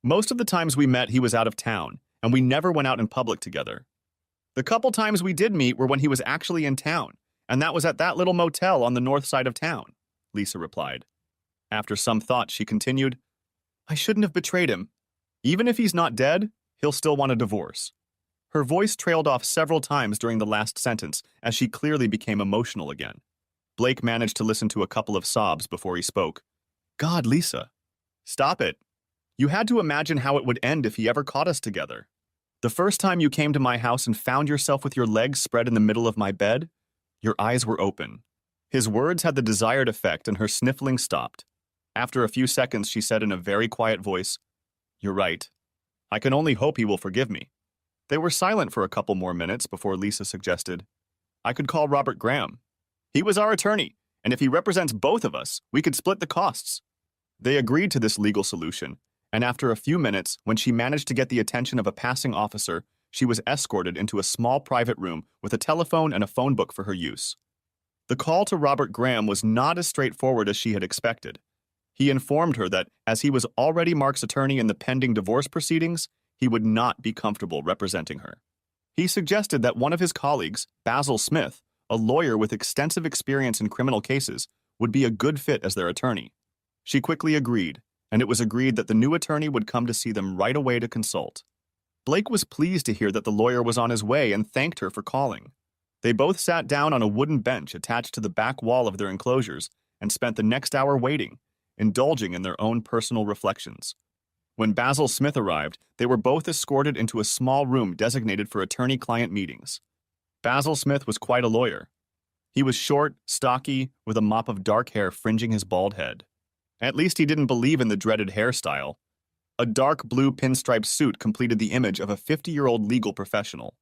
Most of the times we met, he was out of town, and we never went out in public together. The couple times we did meet were when he was actually in town, and that was at that little motel on the north side of town," Lisa replied. After some thought, she continued, "I shouldn't have betrayed him. Even if he's not dead, he'll still want a divorce." Her voice trailed off several times during the last sentence as she clearly became emotional again. Blake managed to listen to a couple of sobs before he spoke. "God, Lisa. Stop it. You had to imagine how it would end if he ever caught us together. The first time you came to my house and found yourself with your legs spread in the middle of my bed, your eyes were open." His words had the desired effect and her sniffling stopped. After a few seconds, she said in a very quiet voice, "You're right. I can only hope he will forgive me." They were silent for a couple more minutes before Lisa suggested, "I could call Robert Graham. He was our attorney, and if he represents both of us, we could split the costs." They agreed to this legal solution, and after a few minutes, when she managed to get the attention of a passing officer, she was escorted into a small private room with a telephone and a phone book for her use. The call to Robert Graham was not as straightforward as she had expected. He informed her that, as he was already Mark's attorney in the pending divorce proceedings, he would not be comfortable representing her. He suggested that one of his colleagues, Basil Smith, a lawyer with extensive experience in criminal cases, would be a good fit as their attorney. She quickly agreed, and it was agreed that the new attorney would come to see them right away to consult. Blake was pleased to hear that the lawyer was on his way and thanked her for calling. They both sat down on a wooden bench attached to the back wall of their enclosures and spent the next hour waiting, indulging in their own personal reflections. When Basil Smith arrived, they were both escorted into a small room designated for attorney-client meetings. Basil Smith was quite a lawyer. He was short, stocky, with a mop of dark hair fringing his bald head. At least he didn't believe in the dreaded hairstyle. A dark blue pinstripe suit completed the image of a 50-year-old legal professional.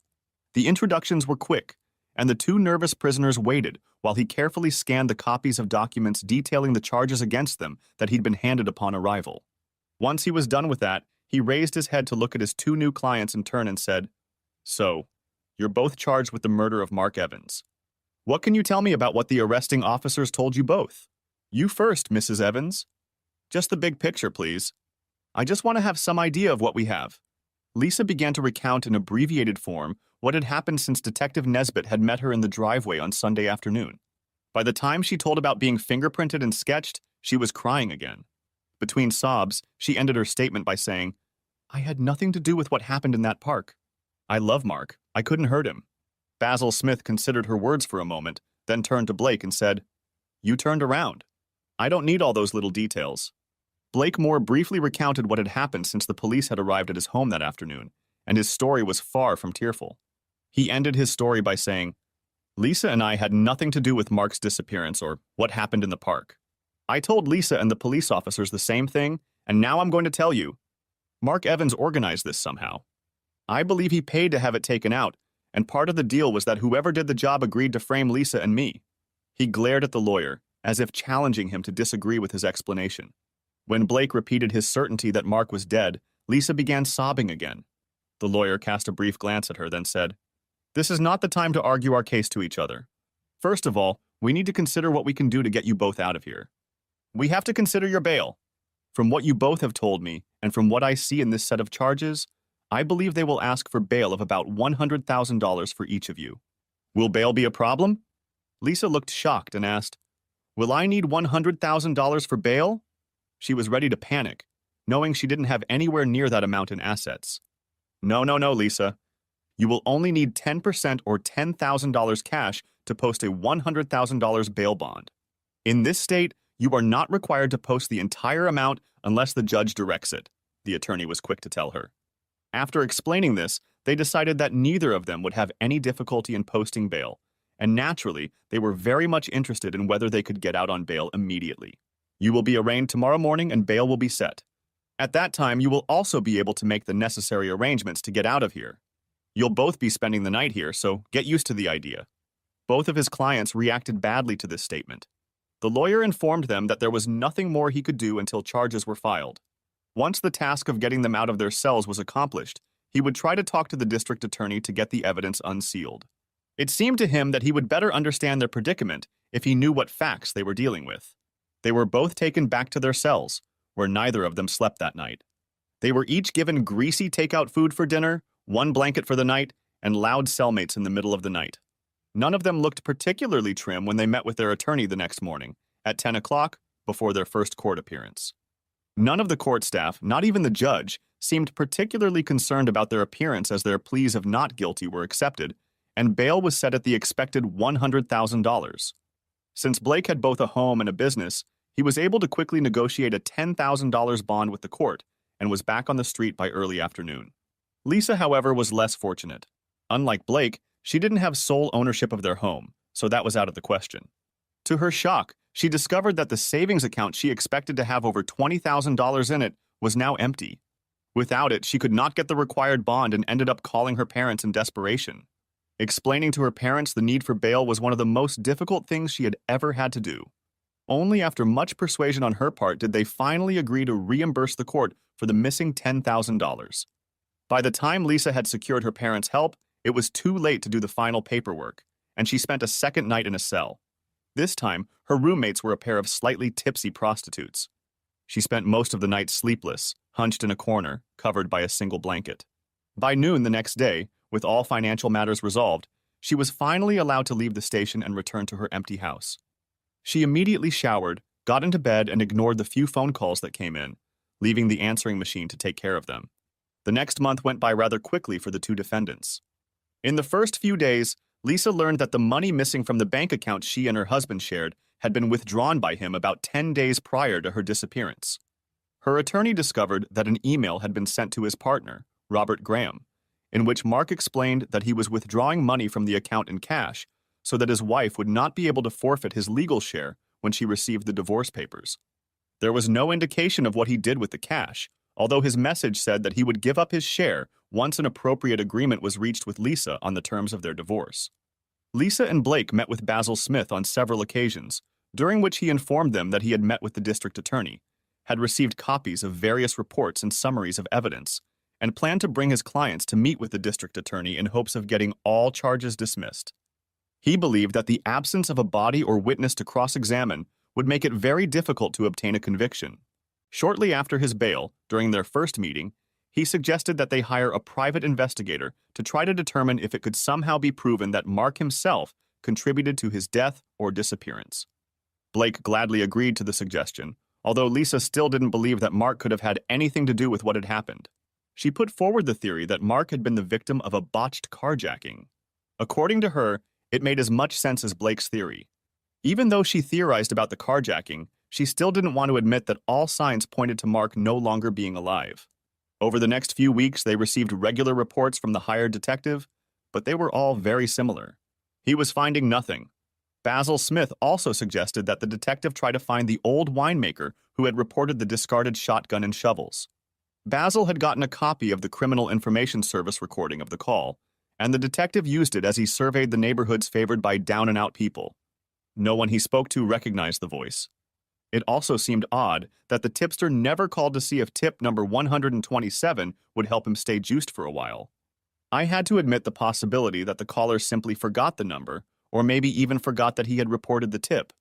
The introductions were quick, and the two nervous prisoners waited while he carefully scanned the copies of documents detailing the charges against them that he'd been handed upon arrival. Once he was done with that, he raised his head to look at his two new clients in turn and said, "So, you're both charged with the murder of Mark Evans. What can you tell me about what the arresting officers told you both? You first, Mrs. Evans. Just the big picture, please. I just want to have some idea of what we have." Lisa began to recount in abbreviated form what had happened since Detective Nesbitt had met her in the driveway on Sunday afternoon. By the time she told about being fingerprinted and sketched, she was crying again. Between sobs, she ended her statement by saying, "I had nothing to do with what happened in that park. I love Mark. I couldn't hurt him." Basil Smith considered her words for a moment, then turned to Blake and said, "You turned around. I don't need all those little details." Blake Moore briefly recounted what had happened since the police had arrived at his home that afternoon, and his story was far from tearful. He ended his story by saying, "Lisa and I had nothing to do with Mark's disappearance or what happened in the park. I told Lisa and the police officers the same thing, and now I'm going to tell you. Mark Evans organized this somehow. I believe he paid to have it taken out, and part of the deal was that whoever did the job agreed to frame Lisa and me." He glared at the lawyer, as if challenging him to disagree with his explanation. When Blake repeated his certainty that Mark was dead, Lisa began sobbing again. The lawyer cast a brief glance at her, then said, "This is not the time to argue our case to each other. First of all, we need to consider what we can do to get you both out of here. We have to consider your bail. From what you both have told me, and from what I see in this set of charges, I believe they will ask for bail of about $100,000 for each of you. Will bail be a problem?" Lisa looked shocked and asked, "Will I need $100,000 for bail?" She was ready to panic, knowing she didn't have anywhere near that amount in assets. No, Lisa. You will only need 10% or $10,000 cash to post a $100,000 bail bond. In this state, you are not required to post the entire amount unless the judge directs it, the attorney was quick to tell her. After explaining this, they decided that neither of them would have any difficulty in posting bail, and naturally, they were very much interested in whether they could get out on bail immediately. You will be arraigned tomorrow morning and bail will be set. At that time, you will also be able to make the necessary arrangements to get out of here. You'll both be spending the night here, so get used to the idea. Both of his clients reacted badly to this statement. The lawyer informed them that there was nothing more he could do until charges were filed. Once the task of getting them out of their cells was accomplished, he would try to talk to the district attorney to get the evidence unsealed. It seemed to him that he would better understand their predicament if he knew what facts they were dealing with. They were both taken back to their cells, where neither of them slept that night. They were each given greasy takeout food for dinner, one blanket for the night, and loud cellmates in the middle of the night. None of them looked particularly trim when they met with their attorney the next morning, at 10 o'clock, before their first court appearance. None of the court staff, not even the judge, seemed particularly concerned about their appearance as their pleas of not guilty were accepted, and bail was set at the expected $100,000. Since Blake had both a home and a business, he was able to quickly negotiate a $10,000 bond with the court and was back on the street by early afternoon. Lisa, however, was less fortunate. Unlike Blake, she didn't have sole ownership of their home, so that was out of the question. To her shock, she discovered that the savings account she expected to have over $20,000 in it was now empty. Without it, she could not get the required bond and ended up calling her parents in desperation. Explaining to her parents the need for bail was one of the most difficult things she had ever had to do. Only after much persuasion on her part did they finally agree to reimburse the court for the missing $10,000. By the time Lisa had secured her parents' help, it was too late to do the final paperwork, and she spent a second night in a cell. This time, her roommates were a pair of slightly tipsy prostitutes. She spent most of the night sleepless, hunched in a corner, covered by a single blanket. By noon the next day, with all financial matters resolved, she was finally allowed to leave the station and return to her empty house. She immediately showered, got into bed, and ignored the few phone calls that came in, leaving the answering machine to take care of them. The next month went by rather quickly for the two defendants. In the first few days, Lisa learned that the money missing from the bank account she and her husband shared had been withdrawn by him about 10 days prior to her disappearance. Her attorney discovered that an email had been sent to his partner, Robert Graham, in which Mark explained that he was withdrawing money from the account in cash so that his wife would not be able to forfeit his legal share when she received the divorce papers. There was no indication of what he did with the cash, although his message said that he would give up his share once an appropriate agreement was reached with Lisa on the terms of their divorce. Lisa and Blake met with Basil Smith on several occasions, during which he informed them that he had met with the district attorney, had received copies of various reports and summaries of evidence, and planned to bring his clients to meet with the district attorney in hopes of getting all charges dismissed. He believed that the absence of a body or witness to cross-examine would make it very difficult to obtain a conviction. Shortly after his bail, during their first meeting, he suggested that they hire a private investigator to try to determine if it could somehow be proven that Mark himself contributed to his death or disappearance. Blake gladly agreed to the suggestion, although Lisa still didn't believe that Mark could have had anything to do with what had happened. She put forward the theory that Mark had been the victim of a botched carjacking. According to her, it made as much sense as Blake's theory. Even though she theorized about the carjacking, she still didn't want to admit that all signs pointed to Mark no longer being alive. Over the next few weeks, they received regular reports from the hired detective, but they were all very similar. He was finding nothing. Basil Smith also suggested that the detective try to find the old winemaker who had reported the discarded shotgun and shovels. Basil had gotten a copy of the Criminal Information Service recording of the call, and the detective used it as he surveyed the neighborhoods favored by down-and-out people. No one he spoke to recognized the voice. It also seemed odd that the tipster never called to see if tip number 127 would help him stay juiced for a while. I had to admit the possibility that the caller simply forgot the number, or maybe even forgot that he had reported the tip.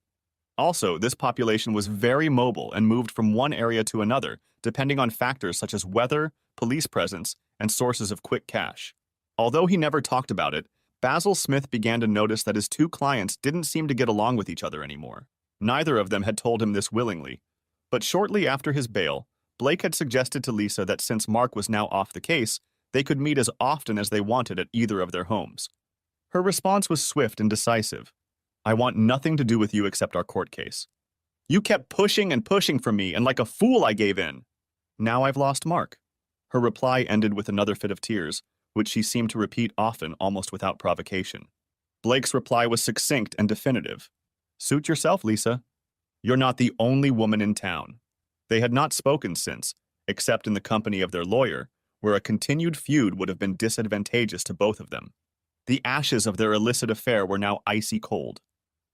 Also, this population was very mobile and moved from one area to another, depending on factors such as weather, police presence, and sources of quick cash. Although he never talked about it, Basil Smith began to notice that his two clients didn't seem to get along with each other anymore. Neither of them had told him this willingly. But shortly after his bail, Blake had suggested to Lisa that since Mark was now off the case, they could meet as often as they wanted at either of their homes. Her response was swift and decisive. I want nothing to do with you except our court case. You kept pushing and pushing for me, and like a fool I gave in. Now I've lost Mark. Her reply ended with another fit of tears, which she seemed to repeat often, almost without provocation. Blake's reply was succinct and definitive. Suit yourself, Lisa. You're not the only woman in town. They had not spoken since, except in the company of their lawyer, where a continued feud would have been disadvantageous to both of them. The ashes of their illicit affair were now icy cold.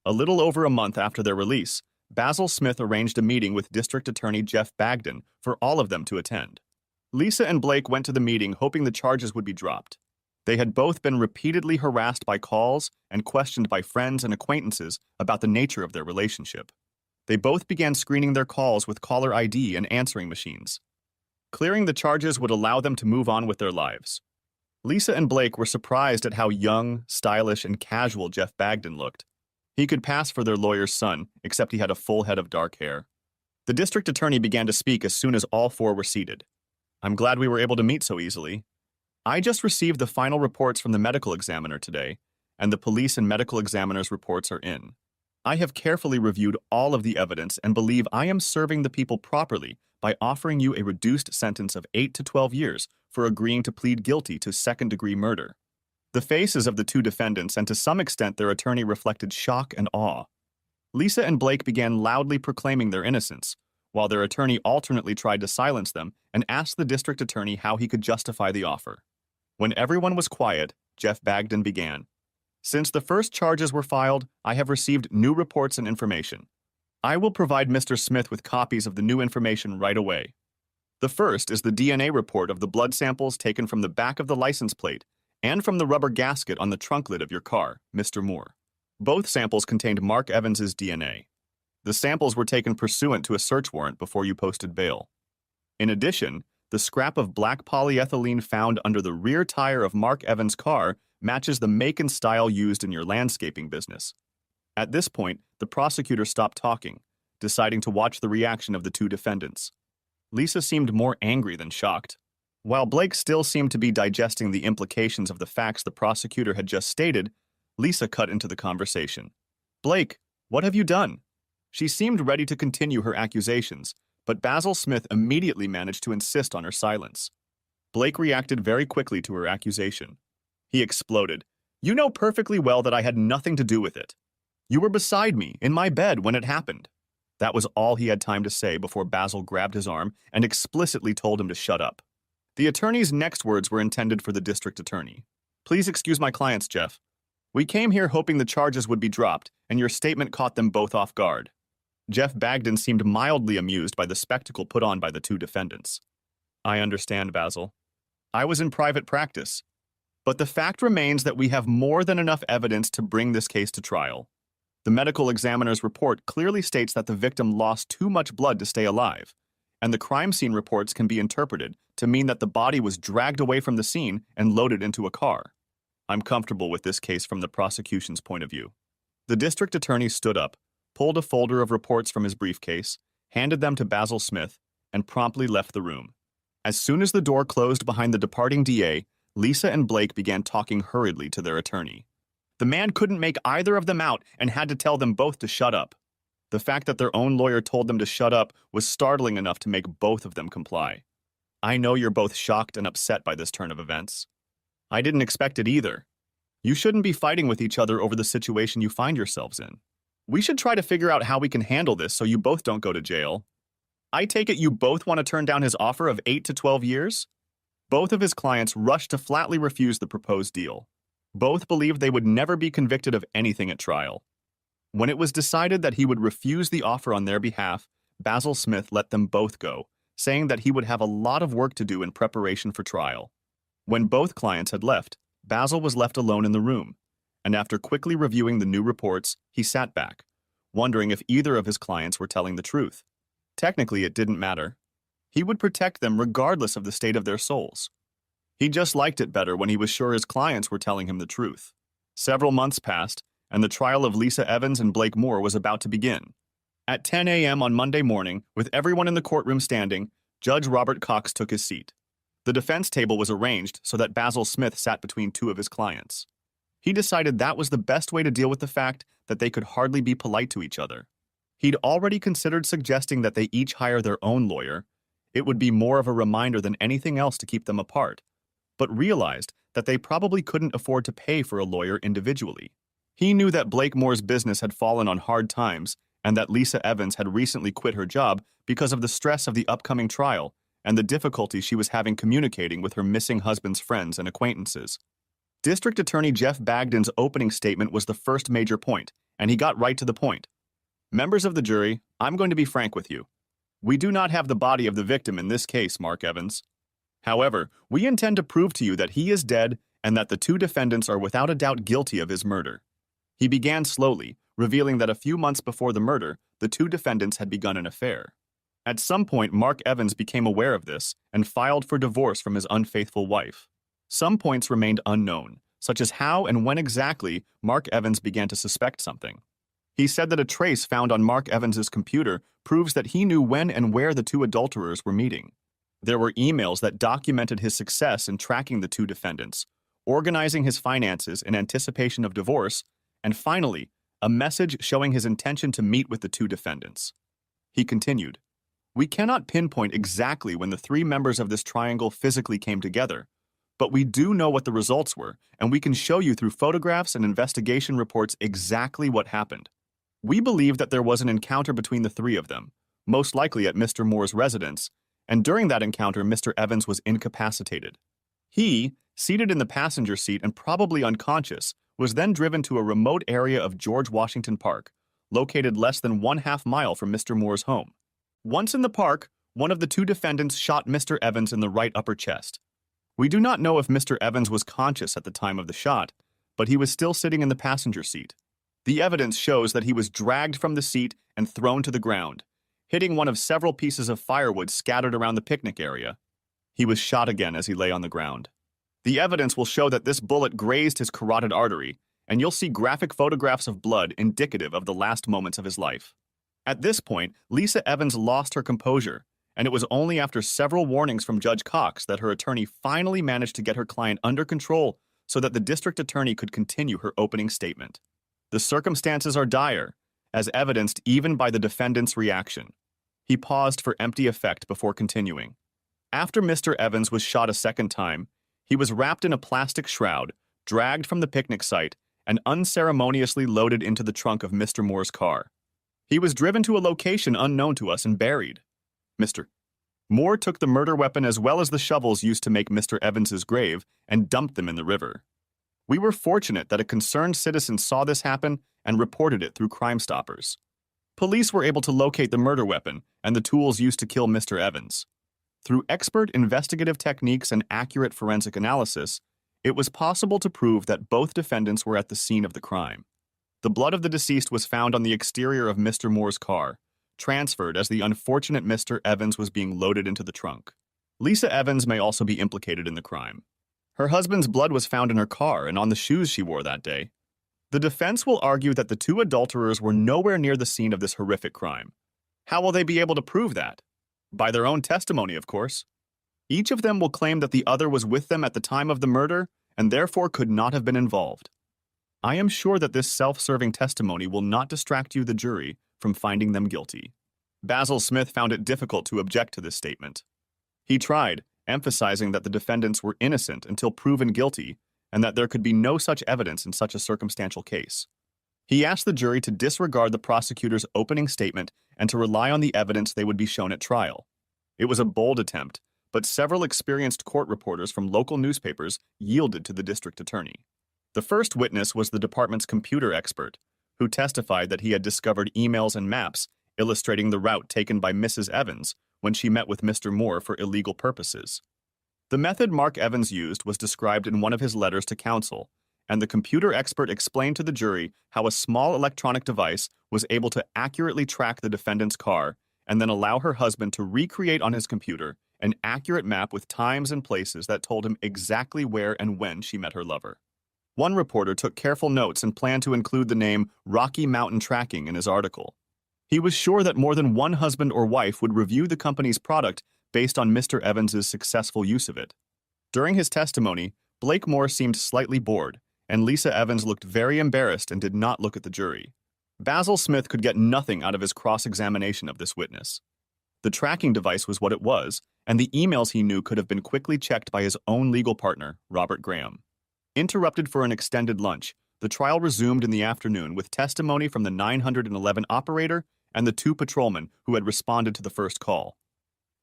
A little over a month after their release, Basil Smith arranged a meeting with District Attorney Jeff Bagden for all of them to attend. Lisa and Blake went to the meeting hoping the charges would be dropped. They had both been repeatedly harassed by calls and questioned by friends and acquaintances about the nature of their relationship. They both began screening their calls with caller ID and answering machines. Clearing the charges would allow them to move on with their lives. Lisa and Blake were surprised at how young, stylish, and casual Jeff Bagden looked. He could pass for their lawyer's son, except he had a full head of dark hair. The district attorney began to speak as soon as all four were seated. I'm glad we were able to meet so easily. I just received the final reports from the medical examiner today, and the police and medical examiner's reports are in. I have carefully reviewed all of the evidence and believe I am serving the people properly by offering you a reduced sentence of 8 to 12 years for agreeing to plead guilty to second-degree murder. The faces of the two defendants and to some extent their attorney reflected shock and awe. Lisa and Blake began loudly proclaiming their innocence, while their attorney alternately tried to silence them and asked the district attorney how he could justify the offer. When everyone was quiet, Jeff Bagden began. Since the first charges were filed, I have received new reports and information. I will provide Mr. Smith with copies of the new information right away. The first is the DNA report of the blood samples taken from the back of the license plate and from the rubber gasket on the trunk lid of your car, Mr. Moore. Both samples contained Mark Evans's DNA. The samples were taken pursuant to a search warrant before you posted bail. In addition, the scrap of black polyethylene found under the rear tire of Mark Evans' car matches the make and style used in your landscaping business. At this point, the prosecutor stopped talking, deciding to watch the reaction of the two defendants. Lisa seemed more angry than shocked. While Blake still seemed to be digesting the implications of the facts the prosecutor had just stated, Lisa cut into the conversation. Blake, what have you done? She seemed ready to continue her accusations, but Basil Smith immediately managed to insist on her silence. Blake reacted very quickly to her accusation. He exploded. You know perfectly well that I had nothing to do with it. You were beside me, in my bed, when it happened. That was all he had time to say before Basil grabbed his arm and explicitly told him to shut up. The attorney's next words were intended for the district attorney. Please excuse my clients, Jeff. We came here hoping the charges would be dropped, and your statement caught them both off guard. Jeff Bagden seemed mildly amused by the spectacle put on by the two defendants. I understand, Basil. I was in private practice. But the fact remains that we have more than enough evidence to bring this case to trial. The medical examiner's report clearly states that the victim lost too much blood to stay alive, and the crime scene reports can be interpreted to mean that the body was dragged away from the scene and loaded into a car. I'm comfortable with this case from the prosecution's point of view. The district attorney stood up, pulled a folder of reports from his briefcase, handed them to Basil Smith, and promptly left the room. As soon as the door closed behind the departing DA, Lisa and Blake began talking hurriedly to their attorney. The man couldn't make either of them out and had to tell them both to shut up. The fact that their own lawyer told them to shut up was startling enough to make both of them comply. I know you're both shocked and upset by this turn of events. I didn't expect it either. You shouldn't be fighting with each other over the situation you find yourselves in. We should try to figure out how we can handle this so you both don't go to jail. I take it you both want to turn down his offer of 8 to 12 years? Both of his clients rushed to flatly refuse the proposed deal. Both believed they would never be convicted of anything at trial. When it was decided that he would refuse the offer on their behalf, Basil Smith let them both go, saying that he would have a lot of work to do in preparation for trial. When both clients had left, Basil was left alone in the room, and after quickly reviewing the new reports, he sat back, wondering if either of his clients were telling the truth. Technically, it didn't matter. He would protect them regardless of the state of their souls. He just liked it better when he was sure his clients were telling him the truth. Several months passed, and the trial of Lisa Evans and Blake Moore was about to begin. At 10 a.m. on Monday morning, with everyone in the courtroom standing, Judge Robert Cox took his seat. The defense table was arranged so that Basil Smith sat between two of his clients. He decided that was the best way to deal with the fact that they could hardly be polite to each other. He'd already considered suggesting that they each hire their own lawyer. It would be more of a reminder than anything else to keep them apart, but realized that they probably couldn't afford to pay for a lawyer individually. He knew that Blake Moore's business had fallen on hard times and that Lisa Evans had recently quit her job because of the stress of the upcoming trial and the difficulty she was having communicating with her missing husband's friends and acquaintances. District Attorney Jeff Bagdon's opening statement was the first major point, and he got right to the point. Members of the jury, I'm going to be frank with you. We do not have the body of the victim in this case, Mark Evans. However, we intend to prove to you that he is dead and that the two defendants are without a doubt guilty of his murder. He began slowly, revealing that a few months before the murder, the two defendants had begun an affair. At some point, Mark Evans became aware of this and filed for divorce from his unfaithful wife. Some points remained unknown, such as how and when exactly Mark Evans began to suspect something. He said that a trace found on Mark Evans's computer proves that he knew when and where the two adulterers were meeting. There were emails that documented his success in tracking the two defendants, organizing his finances in anticipation of divorce, and finally, a message showing his intention to meet with the two defendants. He continued, "We cannot pinpoint exactly when the three members of this triangle physically came together, but we do know what the results were, and we can show you through photographs and investigation reports exactly what happened. We believe that there was an encounter between the three of them, most likely at Mr. Moore's residence, and during that encounter, Mr. Evans was incapacitated. He, seated in the passenger seat and probably unconscious, was then driven to a remote area of George Washington Park, located less than 1/2 mile from Mr. Moore's home. Once in the park, one of the two defendants shot Mr. Evans in the right upper chest. We do not know if Mr. Evans was conscious at the time of the shot, but he was still sitting in the passenger seat. The evidence shows that he was dragged from the seat and thrown to the ground, hitting one of several pieces of firewood scattered around the picnic area. He was shot again as he lay on the ground. The evidence will show that this bullet grazed his carotid artery, and you'll see graphic photographs of blood indicative of the last moments of his life. At this point, Lisa Evans lost her composure, and it was only after several warnings from Judge Cox that her attorney finally managed to get her client under control so that the district attorney could continue her opening statement. The circumstances are dire, as evidenced even by the defendant's reaction. He paused for empty effect before continuing. After Mr. Evans was shot a second time, he was wrapped in a plastic shroud, dragged from the picnic site, and unceremoniously loaded into the trunk of Mr. Moore's car. He was driven to a location unknown to us and buried. Mr. Moore took the murder weapon as well as the shovels used to make Mr. Evans's grave and dumped them in the river. We were fortunate that a concerned citizen saw this happen and reported it through Crime Stoppers. Police were able to locate the murder weapon and the tools used to kill Mr. Evans. Through expert investigative techniques and accurate forensic analysis, it was possible to prove that both defendants were at the scene of the crime. The blood of the deceased was found on the exterior of Mr. Moore's car, transferred as the unfortunate Mr. Evans was being loaded into the trunk. Lisa Evans may also be implicated in the crime. Her husband's blood was found in her car and on the shoes she wore that day. The defense will argue that the two adulterers were nowhere near the scene of this horrific crime. How will they be able to prove that? By their own testimony, of course. Each of them will claim that the other was with them at the time of the murder and therefore could not have been involved. I am sure that this self-serving testimony will not distract you, the jury, from finding them guilty. Basil Smith found it difficult to object to this statement. He tried, emphasizing that the defendants were innocent until proven guilty and that there could be no such evidence in such a circumstantial case. He asked the jury to disregard the prosecutor's opening statement and to rely on the evidence they would be shown at trial. It was a bold attempt, but several experienced court reporters from local newspapers yielded to the district attorney. The first witness was the department's computer expert, who testified that he had discovered emails and maps illustrating the route taken by Mrs. Evans when she met with Mr. Moore for illegal purposes. The method Mark Evans used was described in one of his letters to counsel, and the computer expert explained to the jury how a small electronic device was able to accurately track the defendant's car and then allow her husband to recreate on his computer an accurate map with times and places that told him exactly where and when she met her lover. One reporter took careful notes and planned to include the name Rocky Mountain Tracking in his article. He was sure that more than one husband or wife would review the company's product based on Mr. Evans's successful use of it. During his testimony, Blake Moore seemed slightly bored, and Lisa Evans looked very embarrassed and did not look at the jury. Basil Smith could get nothing out of his cross-examination of this witness. The tracking device was what it was, and the emails he knew could have been quickly checked by his own legal partner, Robert Graham. Interrupted for an extended lunch, the trial resumed in the afternoon with testimony from the 911 operator and the two patrolmen who had responded to the first call.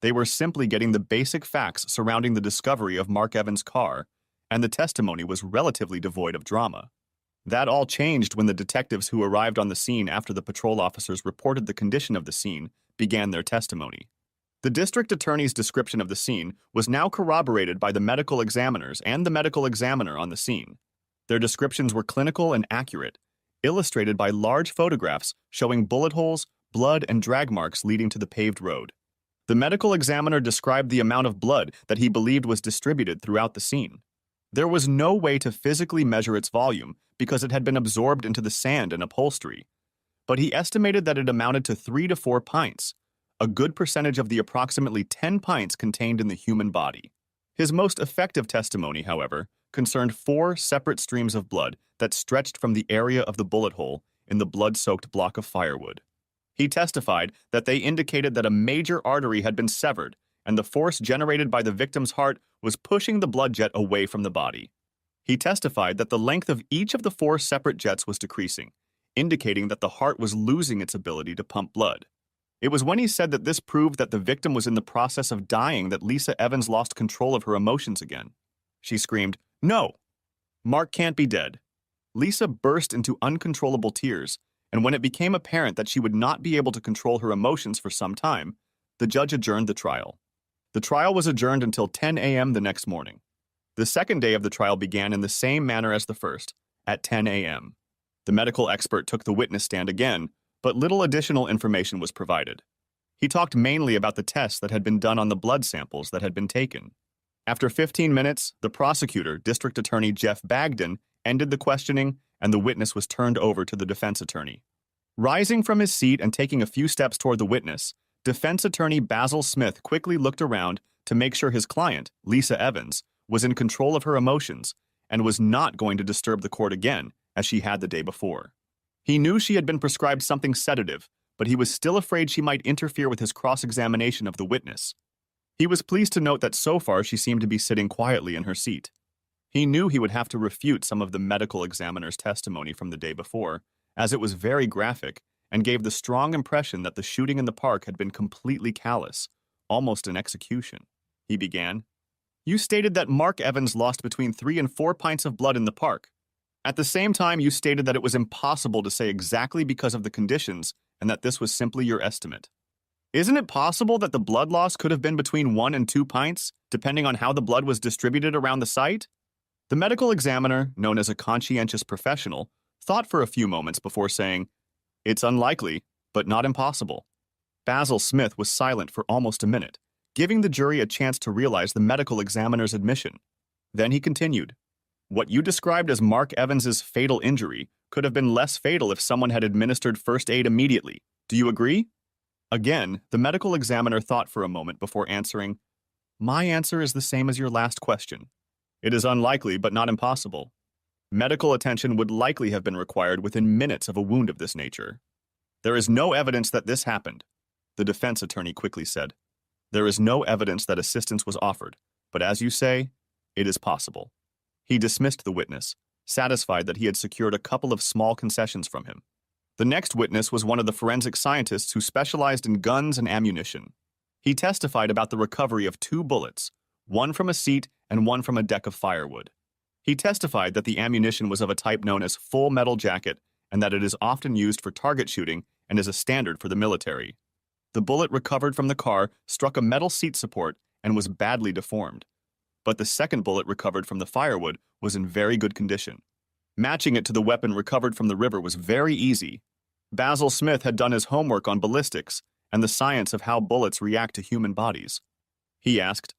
They were simply getting the basic facts surrounding the discovery of Mark Evans' car, and the testimony was relatively devoid of drama. That all changed when the detectives who arrived on the scene after the patrol officers reported the condition of the scene began their testimony. The district attorney's description of the scene was now corroborated by the medical examiners and the medical examiner on the scene. Their descriptions were clinical and accurate, illustrated by large photographs showing bullet holes, blood, and drag marks leading to the paved road. The medical examiner described the amount of blood that he believed was distributed throughout the scene. There was no way to physically measure its volume because it had been absorbed into the sand and upholstery, but he estimated that it amounted to 3 to 4 pints, a good percentage of the approximately 10 pints contained in the human body. His most effective testimony, however, concerned 4 separate streams of blood that stretched from the area of the bullet hole in the blood-soaked block of firewood. He testified that they indicated that a major artery had been severed and the force generated by the victim's heart was pushing the blood jet away from the body. He testified that the length of each of the 4 separate jets was decreasing, indicating that the heart was losing its ability to pump blood. It was when he said that this proved that the victim was in the process of dying that Lisa Evans lost control of her emotions again. She screamed, "No! Mark can't be dead." Lisa burst into uncontrollable tears, and when it became apparent that she would not be able to control her emotions for some time, the judge adjourned the trial. The trial was adjourned until 10 a.m. the next morning. The second day of the trial began in the same manner as the first, at 10 a.m. The medical expert took the witness stand again, but little additional information was provided. He talked mainly about the tests that had been done on the blood samples that had been taken. After 15 minutes, the prosecutor, District Attorney Jeff Bagden, ended the questioning, and the witness was turned over to the defense attorney. Rising from his seat and taking a few steps toward the witness, defense attorney Basil Smith quickly looked around to make sure his client, Lisa Evans, was in control of her emotions and was not going to disturb the court again, as she had the day before. He knew she had been prescribed something sedative, but he was still afraid she might interfere with his cross-examination of the witness. He was pleased to note that so far she seemed to be sitting quietly in her seat. He knew he would have to refute some of the medical examiner's testimony from the day before, as it was very graphic and gave the strong impression that the shooting in the park had been completely callous, almost an execution. He began, "You stated that Mark Evans lost between 3 and 4 pints of blood in the park. At the same time, you stated that it was impossible to say exactly because of the conditions and that this was simply your estimate. Isn't it possible that the blood loss could have been between 1 and 2 pints, depending on how the blood was distributed around the site?" The medical examiner, known as a conscientious professional, thought for a few moments before saying, "It's unlikely, but not impossible." Basil Smith was silent for almost a minute, giving the jury a chance to realize the medical examiner's admission. Then he continued, "What you described as Mark Evans's fatal injury could have been less fatal if someone had administered first aid immediately. Do you agree?" Again, the medical examiner thought for a moment before answering, "My answer is the same as your last question. It is unlikely, but not impossible. Medical attention would likely have been required within minutes of a wound of this nature. There is no evidence that this happened," the defense attorney quickly said. "There is no evidence that assistance was offered, but as you say, it is possible." He dismissed the witness, satisfied that he had secured a couple of small concessions from him. The next witness was one of the forensic scientists who specialized in guns and ammunition. He testified about the recovery of 2 bullets, one from a seat and one from a deck of firewood. He testified that the ammunition was of a type known as full metal jacket and that it is often used for target shooting and is a standard for the military. The bullet recovered from the car struck a metal seat support and was badly deformed, but the second bullet recovered from the firewood was in very good condition. Matching it to the weapon recovered from the river was very easy. Basil Smith had done his homework on ballistics and the science of how bullets react to human bodies. He asked,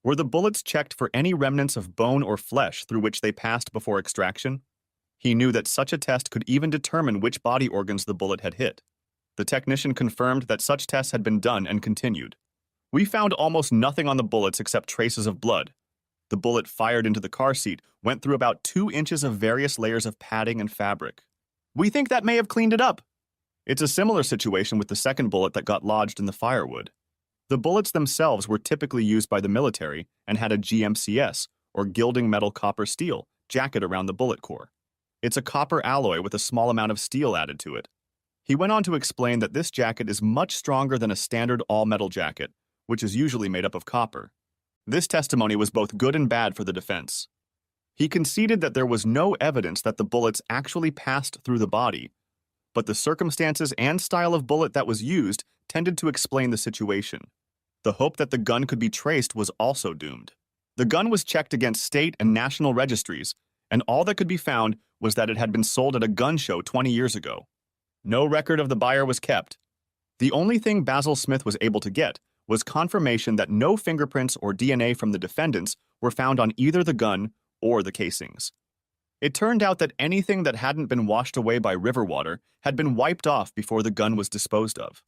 "Were the bullets checked for any remnants of bone or flesh through which they passed before extraction?" He knew that such a test could even determine which body organs the bullet had hit. The technician confirmed that such tests had been done and continued. "We found almost nothing on the bullets except traces of blood. The bullet fired into the car seat went through about 2 inches of various layers of padding and fabric. We think that may have cleaned it up." It's a similar situation with the second bullet that got lodged in the firewood. The bullets themselves were typically used by the military and had a GMCS, or gilding metal copper steel, jacket around the bullet core. It's a copper alloy with a small amount of steel added to it. He went on to explain that this jacket is much stronger than a standard all-metal jacket, which is usually made up of copper. This testimony was both good and bad for the defense. He conceded that there was no evidence that the bullets actually passed through the body, but the circumstances and style of bullet that was used tended to explain the situation. The hope that the gun could be traced was also doomed. The gun was checked against state and national registries, and all that could be found was that it had been sold at a gun show 20 years ago. No record of the buyer was kept. The only thing Basil Smith was able to get was confirmation that no fingerprints or DNA from the defendants were found on either the gun or the casings. It turned out that anything that hadn't been washed away by river water had been wiped off before the gun was disposed of.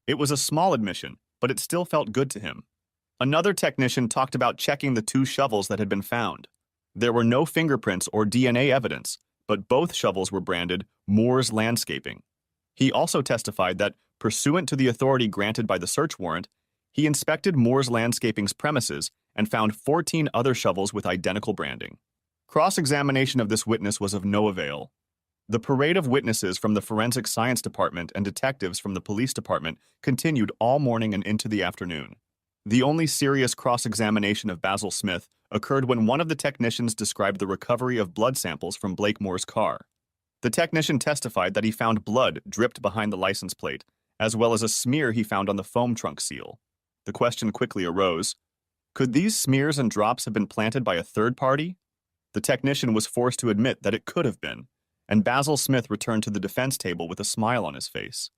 It was a small admission, but it still felt good to him. Another technician talked about checking the 2 shovels that had been found. There were no fingerprints or DNA evidence, but both shovels were branded Moore's Landscaping. He also testified that, pursuant to the authority granted by the search warrant, he inspected Moore's Landscaping's premises and found 14 other shovels with identical branding. Cross-examination of this witness was of no avail. The parade of witnesses from the Forensic Science Department and detectives from the police department continued all morning and into the afternoon. The only serious cross-examination of Basil Smith occurred when one of the technicians described the recovery of blood samples from Blake Moore's car. The technician testified that he found blood dripped behind the license plate, as well as a smear he found on the foam trunk seal. The question quickly arose, could these smears and drops have been planted by a third party? The technician was forced to admit that it could have been, and Basil Smith returned to the defense table with a smile on his face.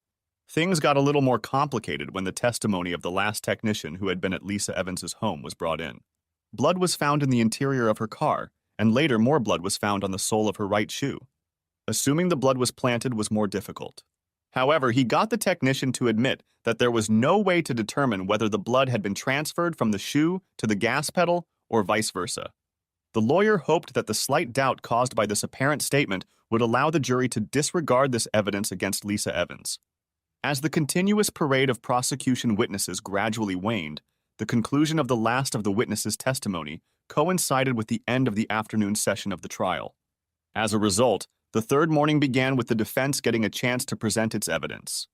Things got a little more complicated when the testimony of the last technician who had been at Lisa Evans's home was brought in. Blood was found in the interior of her car, and later more blood was found on the sole of her right shoe. Assuming the blood was planted was more difficult. However, he got the technician to admit that there was no way to determine whether the blood had been transferred from the shoe to the gas pedal or vice versa. The lawyer hoped that the slight doubt caused by this apparent statement would allow the jury to disregard this evidence against Lisa Evans. As the continuous parade of prosecution witnesses gradually waned, the conclusion of the last of the witnesses' testimony coincided with the end of the afternoon session of the trial. As a result, the third morning began with the defense getting a chance to present its evidence.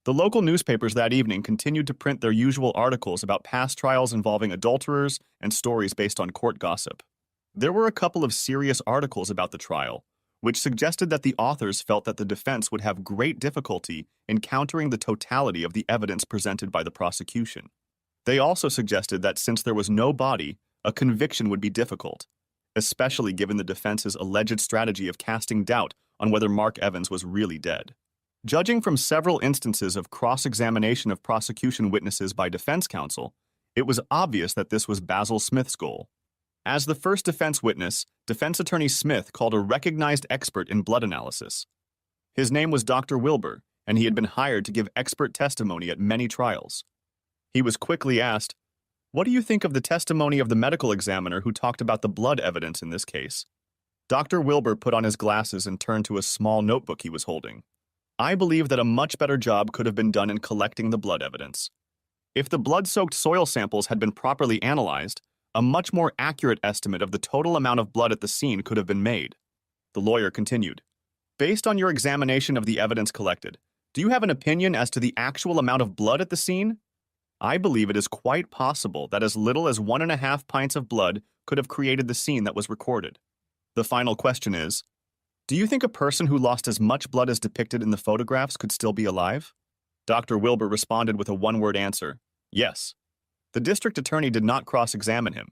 The local newspapers that evening continued to print their usual articles about past trials involving adulterers and stories based on court gossip. There were a couple of serious articles about the trial, which suggested that the authors felt that the defense would have great difficulty in countering the totality of the evidence presented by the prosecution. They also suggested that since there was no body, a conviction would be difficult, especially given the defense's alleged strategy of casting doubt on whether Mark Evans was really dead. Judging from several instances of cross-examination of prosecution witnesses by defense counsel, it was obvious that this was Basil Smith's goal. As the first defense witness, defense attorney Smith called a recognized expert in blood analysis. His name was Dr. Wilbur, and he had been hired to give expert testimony at many trials. He was quickly asked, "What do you think of the testimony of the medical examiner who talked about the blood evidence in this case?" Dr. Wilbur put on his glasses and turned to a small notebook he was holding. "I believe that a much better job could have been done in collecting the blood evidence. If the blood-soaked soil samples had been properly analyzed, a much more accurate estimate of the total amount of blood at the scene could have been made." The lawyer continued, "Based on your examination of the evidence collected, do you have an opinion as to the actual amount of blood at the scene? I believe it is quite possible that as little as 1.5 pints of blood could have created the scene that was recorded. The final question is, Do you think a person who lost as much blood as depicted in the photographs could still be alive? Dr. Wilbur responded with a one-word answer, yes. The district attorney did not cross-examine him.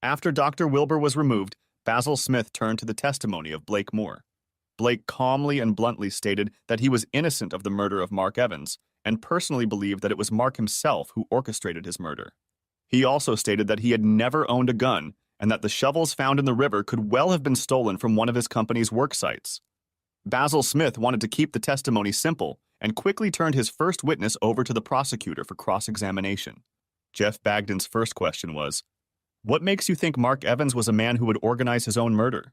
After Dr. Wilbur was removed, Basil Smith turned to the testimony of Blake Moore. Blake calmly and bluntly stated that he was innocent of the murder of Mark Evans and personally believed that it was Mark himself who orchestrated his murder. He also stated that he had never owned a gun and that the shovels found in the river could well have been stolen from one of his company's work sites. Basil Smith wanted to keep the testimony simple and quickly turned his first witness over to the prosecutor for cross-examination. Jeff Bagdon's first question was, "What makes you think Mark Evans was a man who would organize his own murder?"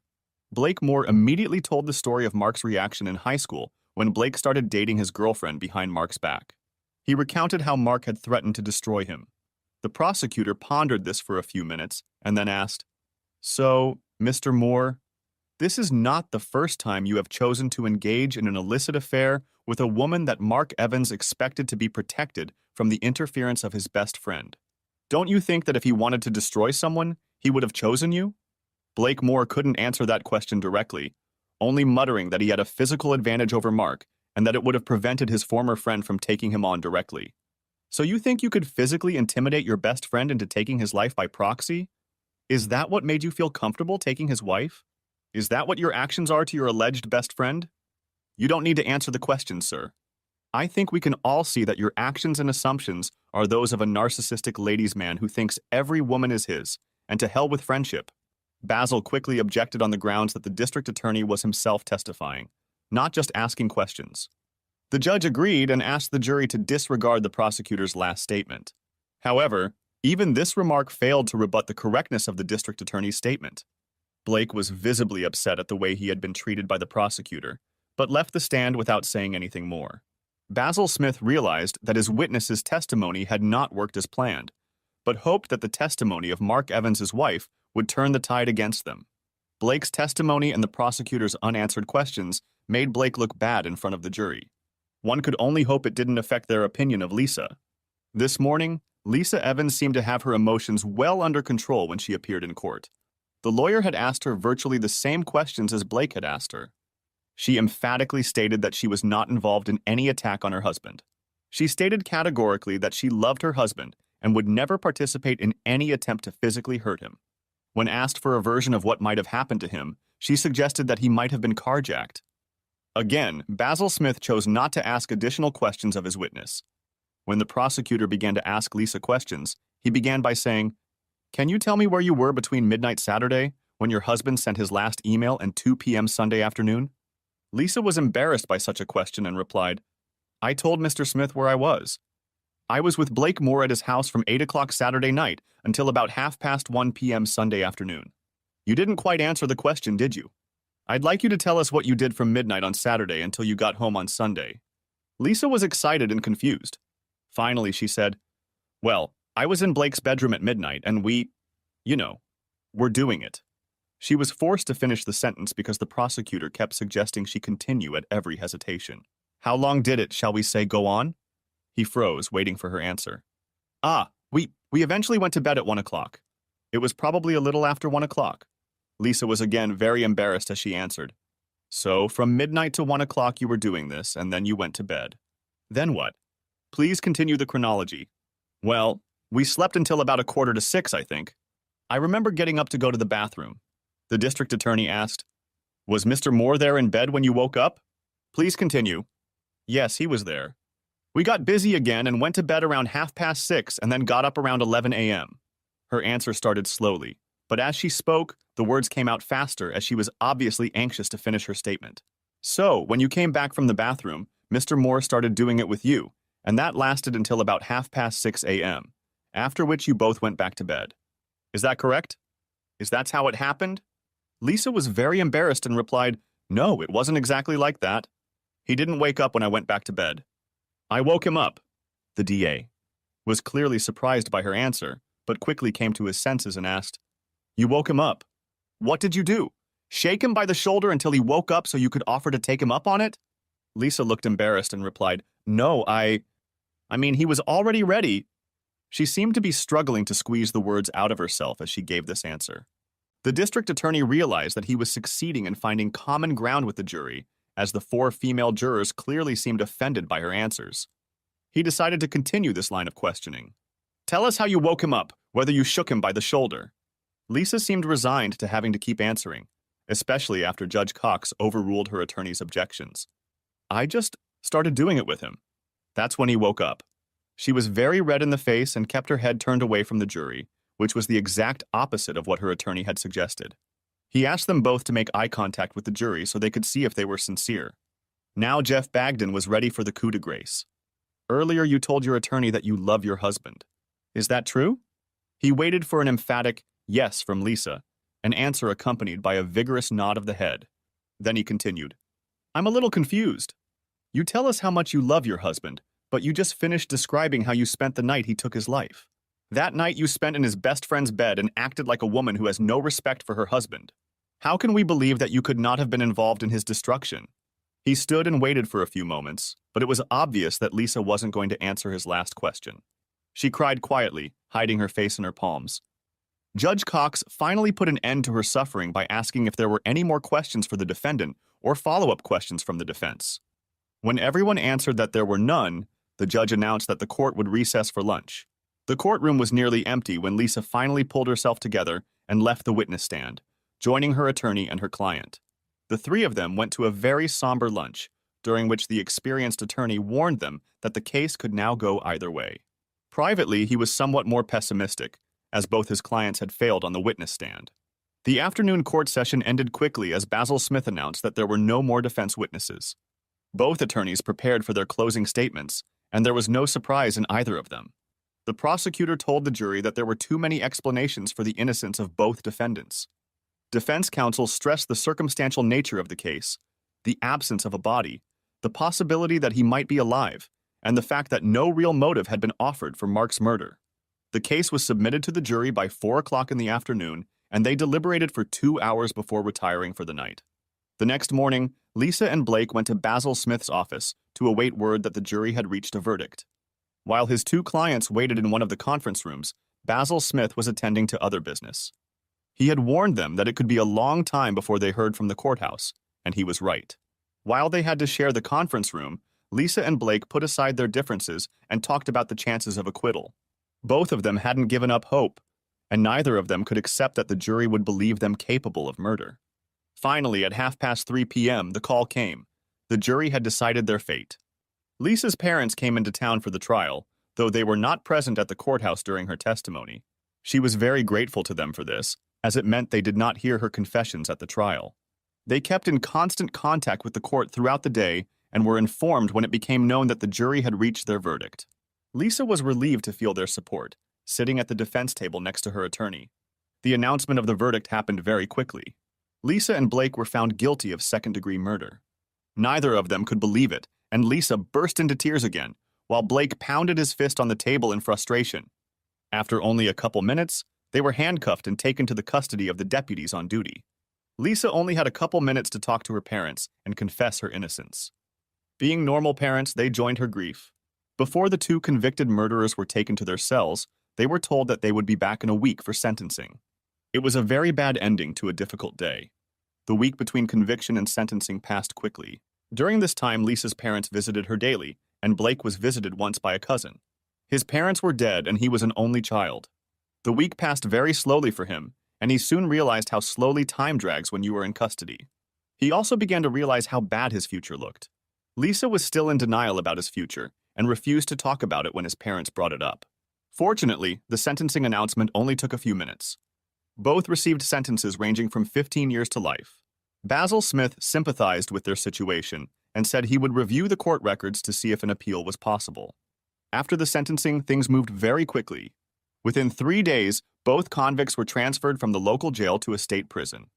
Blake Moore immediately told the story of Mark's reaction in high school when Blake started dating his girlfriend behind Mark's back. He recounted how Mark had threatened to destroy him. The prosecutor pondered this for a few minutes and then asked, "So, Mr. Moore, this is not the first time you have chosen to engage in an illicit affair with a woman that Mark Evans expected to be protected from the interference of his best friend. Don't you think that if he wanted to destroy someone, he would have chosen you?" Blake Moore couldn't answer that question directly, only muttering that he had a physical advantage over Mark and that it would have prevented his former friend from taking him on directly. "So you think you could physically intimidate your best friend into taking his life by proxy? Is that what made you feel comfortable taking his wife? Is that what your actions are to your alleged best friend?" "You don't need to answer the question, sir. I think we can all see that your actions and assumptions are those of a narcissistic ladies' man who thinks every woman is his, and to hell with friendship." Basil quickly objected on the grounds that the district attorney was himself testifying, not just asking questions. The judge agreed and asked the jury to disregard the prosecutor's last statement. However, even this remark failed to rebut the correctness of the district attorney's statement. Blake was visibly upset at the way he had been treated by the prosecutor, but left the stand without saying anything more. Basil Smith realized that his witness's testimony had not worked as planned, but hoped that the testimony of Mark Evans' wife would turn the tide against them. Blake's testimony and the prosecutor's unanswered questions made Blake look bad in front of the jury. One could only hope it didn't affect their opinion of Lisa. This morning, Lisa Evans seemed to have her emotions well under control when she appeared in court. The lawyer had asked her virtually the same questions as Blake had asked her. She emphatically stated that she was not involved in any attack on her husband. She stated categorically that she loved her husband and would never participate in any attempt to physically hurt him. When asked for a version of what might have happened to him, she suggested that he might have been carjacked. Again, Basil Smith chose not to ask additional questions of his witness. When the prosecutor began to ask Lisa questions, he began by saying, "Can you tell me where you were between midnight Saturday, when your husband sent his last email, and 2 p.m. Sunday afternoon?" Lisa was embarrassed by such a question and replied, "I told Mr. Smith where I was. I was with Blake Moore at his house from 8 o'clock Saturday night until about 1:30 p.m. Sunday afternoon." "You didn't quite answer the question, did you? I'd like you to tell us what you did from midnight on Saturday until you got home on Sunday." Lisa was excited and confused. Finally, she said, "Well, I was in Blake's bedroom at midnight and we're doing it." She was forced to finish the sentence because the prosecutor kept suggesting she continue at every hesitation. "How long did it, shall we say, go on?" He froze, waiting for her answer. We eventually went to bed at 1 o'clock. It was probably a little after 1 o'clock. Lisa was again very embarrassed as she answered. "So, from midnight to 1 o'clock you were doing this, and then you went to bed. Then what? Please continue the chronology." "Well, we slept until about 5:45, I think. I remember getting up to go to the bathroom." The district attorney asked, "Was Mr. Moore there in bed when you woke up?" "Please continue." "Yes, he was there. We got busy again and went to bed around 6:30 and then got up around 11 a.m. Her answer started slowly, but as she spoke, the words came out faster as she was obviously anxious to finish her statement. "So, when you came back from the bathroom, Mr. Moore started doing it with you, and that lasted until about 6:30 a.m., after which you both went back to bed. Is that correct? Is that how it happened?" Lisa was very embarrassed and replied, "No, it wasn't exactly like that. He didn't wake up when I went back to bed. I woke him up." The DA was clearly surprised by her answer, but quickly came to his senses and asked, "You woke him up? What did you do? Shake him by the shoulder until he woke up so you could offer to take him up on it?" Lisa looked embarrassed and replied, "No, I mean, he was already ready." She seemed to be struggling to squeeze the words out of herself as she gave this answer. The district attorney realized that he was succeeding in finding common ground with the jury, as the four female jurors clearly seemed offended by her answers. He decided to continue this line of questioning. Tell us how you woke him up, whether you shook him by the shoulder. Lisa seemed resigned to having to keep answering, especially after Judge Cox overruled her attorney's objections. I just started doing it with him. That's when he woke up. She was very red in the face and kept her head turned away from the jury, which was the exact opposite of what her attorney had suggested. He asked them both to make eye contact with the jury so they could see if they were sincere. Now Jeff Bagden was ready for the coup de grace. Earlier you told your attorney that you love your husband. Is that true? He waited for an emphatic yes from Lisa, an answer accompanied by a vigorous nod of the head. Then he continued, I'm a little confused. You tell us how much you love your husband, but you just finished describing how you spent the night he took his life. That night you spent in his best friend's bed and acted like a woman who has no respect for her husband. How can we believe that you could not have been involved in his destruction? He stood and waited for a few moments, but it was obvious that Lisa wasn't going to answer his last question. She cried quietly, hiding her face in her palms. Judge Cox finally put an end to her suffering by asking if there were any more questions for the defendant or follow-up questions from the defense. When everyone answered that there were none, the judge announced that the court would recess for lunch. The courtroom was nearly empty when Lisa finally pulled herself together and left the witness stand, joining her attorney and her client. The three of them went to a very somber lunch, during which the experienced attorney warned them that the case could now go either way. Privately, he was somewhat more pessimistic, as both his clients had failed on the witness stand. The afternoon court session ended quickly as Basil Smith announced that there were no more defense witnesses. Both attorneys prepared for their closing statements, and there was no surprise in either of them. The prosecutor told the jury that there were too many explanations for the innocence of both defendants. Defense counsel stressed the circumstantial nature of the case, the absence of a body, the possibility that he might be alive, and the fact that no real motive had been offered for Mark's murder. The case was submitted to the jury by 4 o'clock in the afternoon, and they deliberated for 2 hours before retiring for the night. The next morning, Lisa and Blake went to Basil Smith's office to await word that the jury had reached a verdict. While his two clients waited in one of the conference rooms, Basil Smith was attending to other business. He had warned them that it could be a long time before they heard from the courthouse, and he was right. While they had to share the conference room, Lisa and Blake put aside their differences and talked about the chances of acquittal. Both of them hadn't given up hope, and neither of them could accept that the jury would believe them capable of murder. Finally, at 3:30 p.m., the call came. The jury had decided their fate. Lisa's parents came into town for the trial, though they were not present at the courthouse during her testimony. She was very grateful to them for this, as it meant they did not hear her confessions at the trial. They kept in constant contact with the court throughout the day and were informed when it became known that the jury had reached their verdict. Lisa was relieved to feel their support, sitting at the defense table next to her attorney. The announcement of the verdict happened very quickly. Lisa and Blake were found guilty of second-degree murder. Neither of them could believe it, and Lisa burst into tears again, while Blake pounded his fist on the table in frustration. After only a couple minutes, they were handcuffed and taken to the custody of the deputies on duty. Lisa only had a couple minutes to talk to her parents and confess her innocence. Being normal parents, they joined her grief. Before the two convicted murderers were taken to their cells, they were told that they would be back in a week for sentencing. It was a very bad ending to a difficult day. The week between conviction and sentencing passed quickly. During this time, Lisa's parents visited her daily, and Blake was visited once by a cousin. His parents were dead, and he was an only child. The week passed very slowly for him, and he soon realized how slowly time drags when you are in custody. He also began to realize how bad his future looked. Lisa was still in denial about his future, and refused to talk about it when his parents brought it up. Fortunately, the sentencing announcement only took a few minutes. Both received sentences ranging from 15 years to life. Basil Smith sympathized with their situation and said he would review the court records to see if an appeal was possible. After the sentencing, things moved very quickly. Within 3 days, both convicts were transferred from the local jail to a state prison.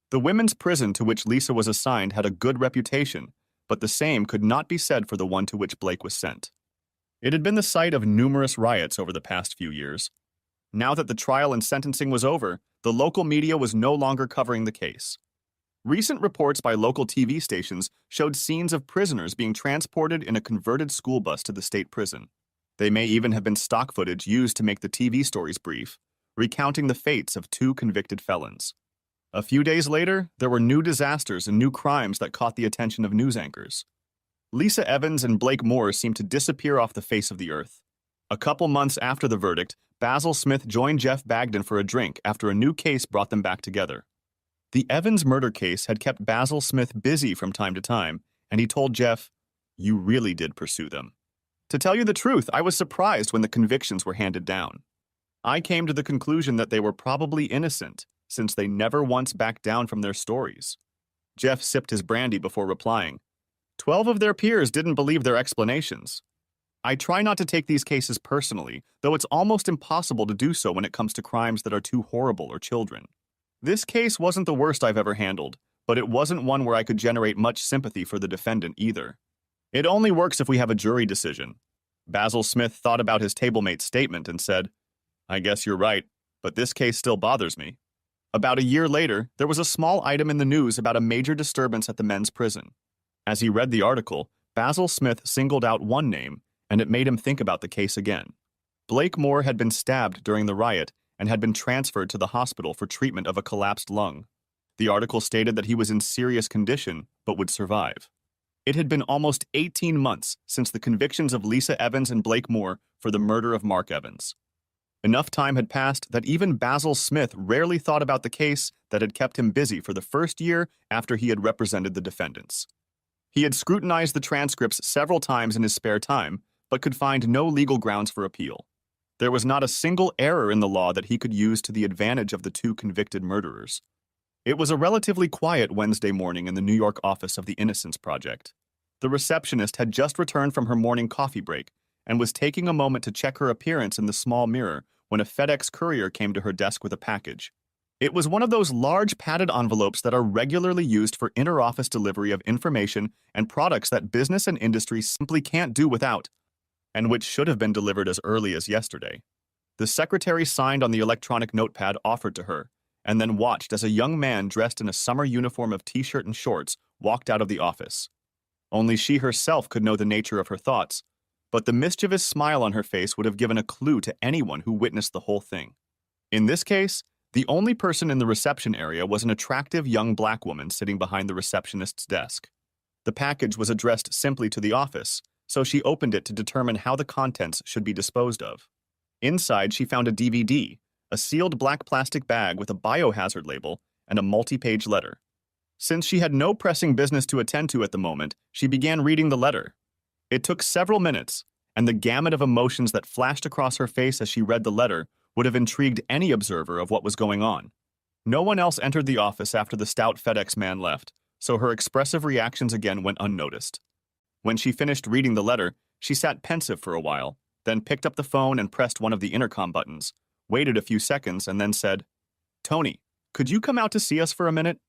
The women's prison to which Lisa was assigned had a good reputation, but the same could not be said for the one to which Blake was sent. It had been the site of numerous riots over the past few years. Now that the trial and sentencing was over, the local media was no longer covering the case. Recent reports by local TV stations showed scenes of prisoners being transported in a converted school bus to the state prison. They may even have been stock footage used to make the TV stories brief, recounting the fates of 2 convicted felons. A few days later, there were new disasters and new crimes that caught the attention of news anchors. Lisa Evans and Blake Moore seemed to disappear off the face of the earth. A couple months after the verdict, Basil Smith joined Jeff Bagden for a drink after a new case brought them back together. The Evans murder case had kept Basil Smith busy from time to time, and he told Jeff, "You really did pursue them." To tell you the truth, I was surprised when the convictions were handed down. I came to the conclusion that they were probably innocent, since they never once backed down from their stories. Jeff sipped his brandy before replying. 12 of their peers didn't believe their explanations. I try not to take these cases personally, though it's almost impossible to do so when it comes to crimes that are too horrible or children. This case wasn't the worst I've ever handled, but it wasn't one where I could generate much sympathy for the defendant either. It only works if we have a jury decision. Basil Smith thought about his tablemate's statement and said, "I guess you're right, but this case still bothers me." About a year later, there was a small item in the news about a major disturbance at the men's prison. As he read the article, Basil Smith singled out one name, and it made him think about the case again. Blake Moore had been stabbed during the riot and had been transferred to the hospital for treatment of a collapsed lung. The article stated that he was in serious condition, but would survive. It had been almost 18 months since the convictions of Lisa Evans and Blake Moore for the murder of Mark Evans. Enough time had passed that even Basil Smith rarely thought about the case that had kept him busy for the first year after he had represented the defendants. He had scrutinized the transcripts several times in his spare time, but could find no legal grounds for appeal. There was not a single error in the law that he could use to the advantage of the two convicted murderers. It was a relatively quiet Wednesday morning in the New York office of the Innocence Project. The receptionist had just returned from her morning coffee break and was taking a moment to check her appearance in the small mirror when a FedEx courier came to her desk with a package. It was one of those large padded envelopes that are regularly used for inter-office delivery of information and products that business and industry simply can't do without, and which should have been delivered as early as yesterday. The secretary signed on the electronic notepad offered to her, and then watched as a young man dressed in a summer uniform of t-shirt and shorts walked out of the office. Only she herself could know the nature of her thoughts, but the mischievous smile on her face would have given a clue to anyone who witnessed the whole thing. In this case, the only person in the reception area was an attractive young black woman sitting behind the receptionist's desk. The package was addressed simply to the office, so she opened it to determine how the contents should be disposed of. Inside, she found a DVD, a sealed black plastic bag with a biohazard label, and a multi-page letter. Since she had no pressing business to attend to at the moment, she began reading the letter. It took several minutes, and the gamut of emotions that flashed across her face as she read the letter would have intrigued any observer of what was going on. No one else entered the office after the stout FedEx man left, so her expressive reactions again went unnoticed. When she finished reading the letter, she sat pensive for a while, then picked up the phone and pressed one of the intercom buttons, waited a few seconds, and then said, "Tony, could you come out to see us for a minute?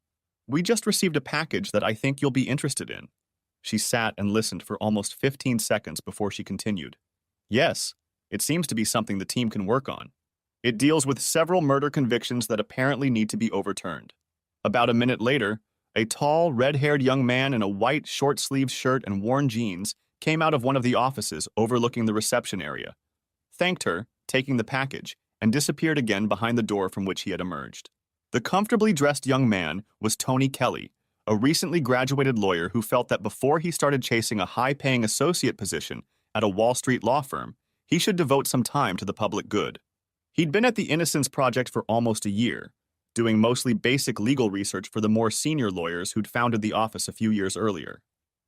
We just received a package that I think you'll be interested in." She sat and listened for almost 15 seconds before she continued. "Yes, it seems to be something the team can work on. It deals with several murder convictions that apparently need to be overturned." About a minute later, a tall, red-haired young man in a white, short-sleeved shirt and worn jeans came out of one of the offices overlooking the reception area, thanked her, taking the package, and disappeared again behind the door from which he had emerged. The comfortably dressed young man was Tony Kelly, a recently graduated lawyer who felt that before he started chasing a high-paying associate position at a Wall Street law firm, he should devote some time to the public good. He'd been at the Innocence Project for almost a year, doing mostly basic legal research for the more senior lawyers who'd founded the office a few years earlier.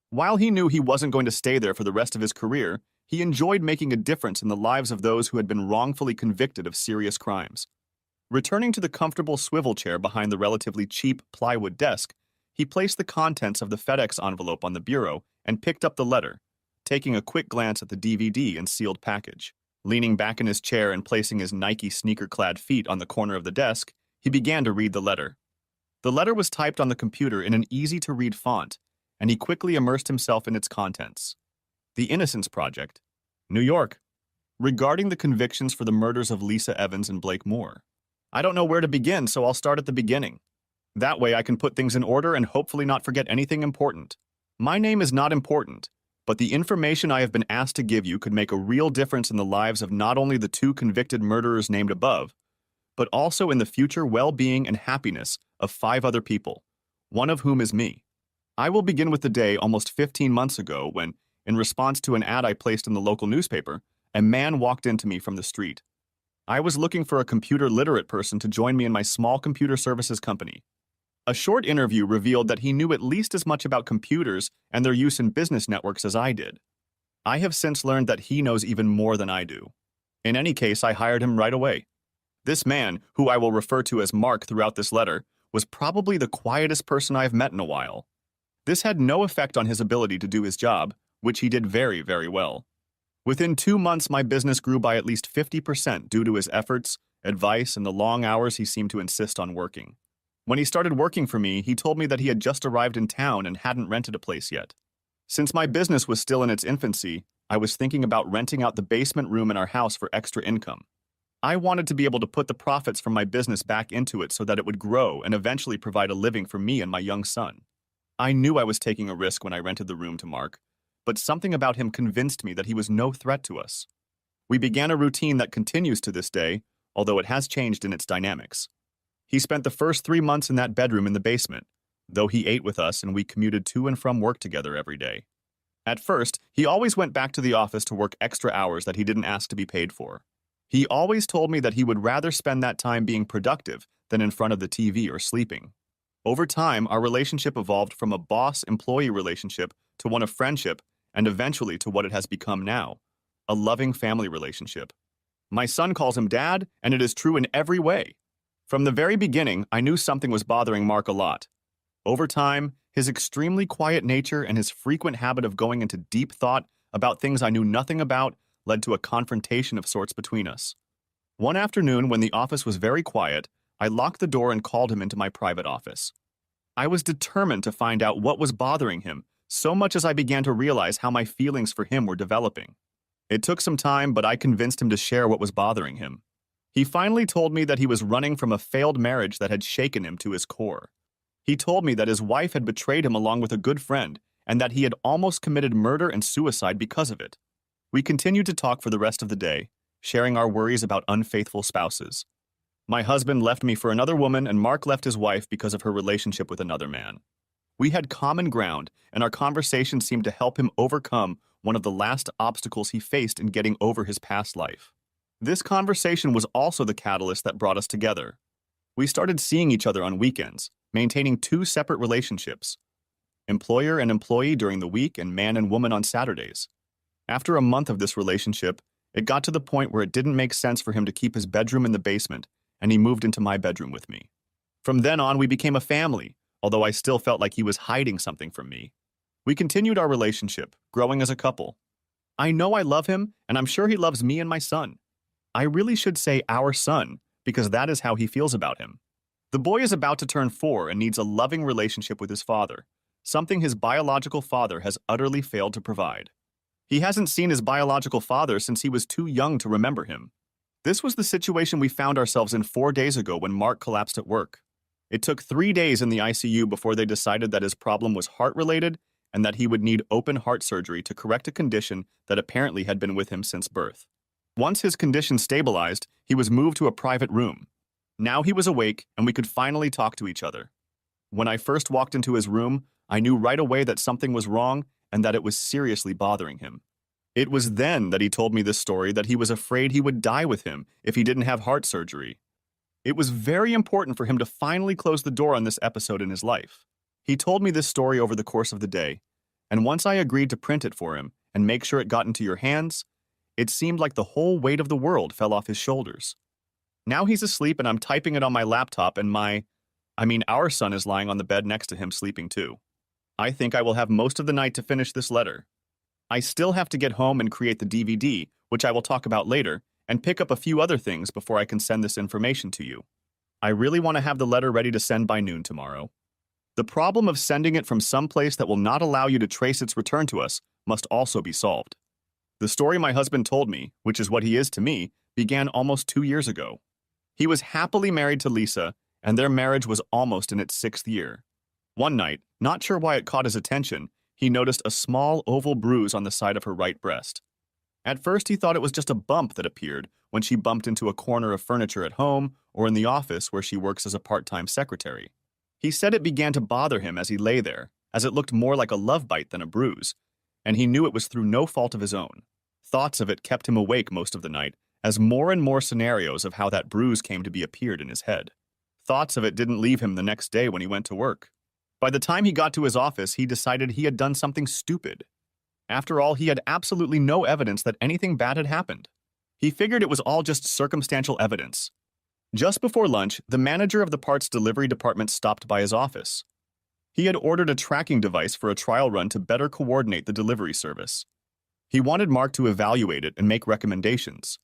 While he knew he wasn't going to stay there for the rest of his career, he enjoyed making a difference in the lives of those who had been wrongfully convicted of serious crimes. Returning to the comfortable swivel chair behind the relatively cheap plywood desk, he placed the contents of the FedEx envelope on the bureau and picked up the letter, taking a quick glance at the DVD and sealed package. Leaning back in his chair and placing his Nike sneaker-clad feet on the corner of the desk, he began to read the letter. The letter was typed on the computer in an easy-to-read font, and he quickly immersed himself in its contents. The Innocence Project, New York. Regarding the convictions for the murders of Lisa Evans and Blake Moore. I don't know where to begin, so I'll start at the beginning. That way I can put things in order and hopefully not forget anything important. My name is not important, but the information I have been asked to give you could make a real difference in the lives of not only the two convicted murderers named above, but also in the future well-being and happiness of 5 other people, one of whom is me. I will begin with the day almost 15 months ago when, in response to an ad I placed in the local newspaper, a man walked into me from the street. I was looking for a computer-literate person to join me in my small computer services company. A short interview revealed that he knew at least as much about computers and their use in business networks as I did. I have since learned that he knows even more than I do. In any case, I hired him right away. This man, who I will refer to as Mark throughout this letter, was probably the quietest person I've met in a while. This had no effect on his ability to do his job, which he did very, very well. Within 2 months, my business grew by at least 50% due to his efforts, advice, and the long hours he seemed to insist on working. When he started working for me, he told me that he had just arrived in town and hadn't rented a place yet. Since my business was still in its infancy, I was thinking about renting out the basement room in our house for extra income. I wanted to be able to put the profits from my business back into it so that it would grow and eventually provide a living for me and my young son. I knew I was taking a risk when I rented the room to Mark, but something about him convinced me that he was no threat to us. We began a routine that continues to this day, although it has changed in its dynamics. He spent the first 3 months in that bedroom in the basement, though he ate with us and we commuted to and from work together every day. At first, he always went back to the office to work extra hours that he didn't ask to be paid for. He always told me that he would rather spend that time being productive than in front of the TV or sleeping. Over time, our relationship evolved from a boss-employee relationship to one of friendship and eventually to what it has become now, a loving family relationship. My son calls him Dad, and it is true in every way. From the very beginning, I knew something was bothering Mark a lot. Over time, his extremely quiet nature and his frequent habit of going into deep thought about things I knew nothing about led to a confrontation of sorts between us. One afternoon, when the office was very quiet, I locked the door and called him into my private office. I was determined to find out what was bothering him, so much as I began to realize how my feelings for him were developing. It took some time, but I convinced him to share what was bothering him. He finally told me that he was running from a failed marriage that had shaken him to his core. He told me that his wife had betrayed him along with a good friend, and that he had almost committed murder and suicide because of it. We continued to talk for the rest of the day, sharing our worries about unfaithful spouses. My husband left me for another woman, and Mark left his wife because of her relationship with another man. We had common ground, and our conversation seemed to help him overcome one of the last obstacles he faced in getting over his past life. This conversation was also the catalyst that brought us together. We started seeing each other on weekends, maintaining 2 separate relationships, employer and employee during the week and man and woman on Saturdays. After a month of this relationship, it got to the point where it didn't make sense for him to keep his bedroom in the basement, and he moved into my bedroom with me. From then on, we became a family, although I still felt like he was hiding something from me. We continued our relationship, growing as a couple. I know I love him, and I'm sure he loves me and my son. I really should say our son, because that is how he feels about him. The boy is about to turn 4 and needs a loving relationship with his father, something his biological father has utterly failed to provide. He hasn't seen his biological father since he was too young to remember him. This was the situation we found ourselves in 4 days ago when Mark collapsed at work. It took 3 days in the ICU before they decided that his problem was heart-related and that he would need open heart surgery to correct a condition that apparently had been with him since birth. Once his condition stabilized, he was moved to a private room. Now he was awake, and we could finally talk to each other. When I first walked into his room, I knew right away that something was wrong and that it was seriously bothering him. It was then that he told me this story that he was afraid he would die with him if he didn't have heart surgery. It was very important for him to finally close the door on this episode in his life. He told me this story over the course of the day, and once I agreed to print it for him and make sure it got into your hands, it seemed like the whole weight of the world fell off his shoulders. Now he's asleep and I'm typing it on my laptop and our son is lying on the bed next to him sleeping too. I think I will have most of the night to finish this letter. I still have to get home and create the DVD, which I will talk about later, and pick up a few other things before I can send this information to you. I really want to have the letter ready to send by noon tomorrow. The problem of sending it from some place that will not allow you to trace its return to us must also be solved. The story my husband told me, which is what he is to me, began almost 2 years ago. He was happily married to Lisa, and their marriage was almost in its 6th year. One night, not sure why it caught his attention, he noticed a small oval bruise on the side of her right breast. At first, he thought it was just a bump that appeared when she bumped into a corner of furniture at home or in the office where she works as a part-time secretary. He said it began to bother him as he lay there, as it looked more like a love bite than a bruise, and he knew it was through no fault of his own. Thoughts of it kept him awake most of the night, as more and more scenarios of how that bruise came to be appeared in his head. Thoughts of it didn't leave him the next day when he went to work. By the time he got to his office, he decided he had done something stupid. After all, he had absolutely no evidence that anything bad had happened. He figured it was all just circumstantial evidence. Just before lunch, the manager of the parts delivery department stopped by his office. He had ordered a tracking device for a trial run to better coordinate the delivery service. He wanted Mark to evaluate it and make recommendations.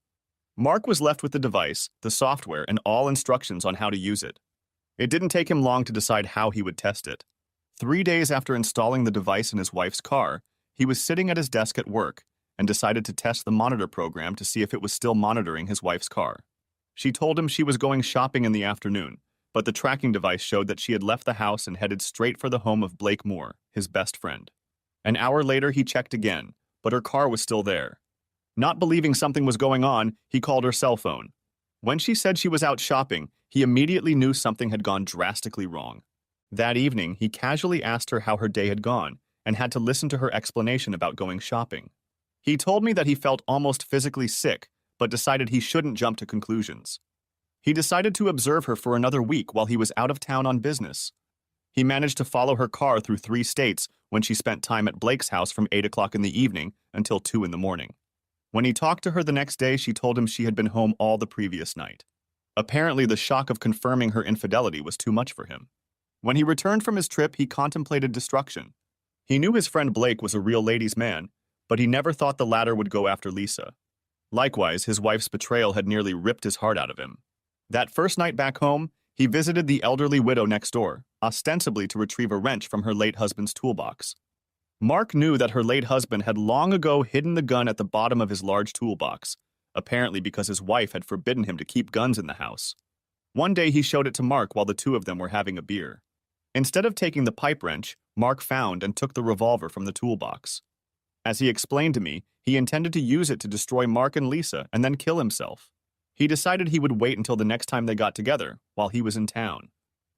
Mark was left with the device, the software, and all instructions on how to use it. It didn't take him long to decide how he would test it. 3 days after installing the device in his wife's car, he was sitting at his desk at work and decided to test the monitor program to see if it was still monitoring his wife's car. She told him she was going shopping in the afternoon, but the tracking device showed that she had left the house and headed straight for the home of Blake Moore, his best friend. An hour later, he checked again, but her car was still there. Not believing something was going on, he called her cell phone. When she said she was out shopping, he immediately knew something had gone drastically wrong. That evening, he casually asked her how her day had gone and had to listen to her explanation about going shopping. He told me that he felt almost physically sick, but decided he shouldn't jump to conclusions. He decided to observe her for another week while he was out of town on business. He managed to follow her car through 3 states when she spent time at Blake's house from 8 o'clock in the evening until 2 in the morning. When he talked to her the next day, she told him she had been home all the previous night. Apparently, the shock of confirming her infidelity was too much for him. When he returned from his trip, he contemplated destruction. He knew his friend Blake was a real ladies' man, but he never thought the latter would go after Lisa. Likewise, his wife's betrayal had nearly ripped his heart out of him. That first night back home, he visited the elderly widow next door, ostensibly to retrieve a wrench from her late husband's toolbox. Mark knew that her late husband had long ago hidden the gun at the bottom of his large toolbox, apparently because his wife had forbidden him to keep guns in the house. One day he showed it to Mark while the two of them were having a beer. Instead of taking the pipe wrench, Mark found and took the revolver from the toolbox. As he explained to me, he intended to use it to destroy Mark and Lisa and then kill himself. He decided he would wait until the next time they got together, while he was in town.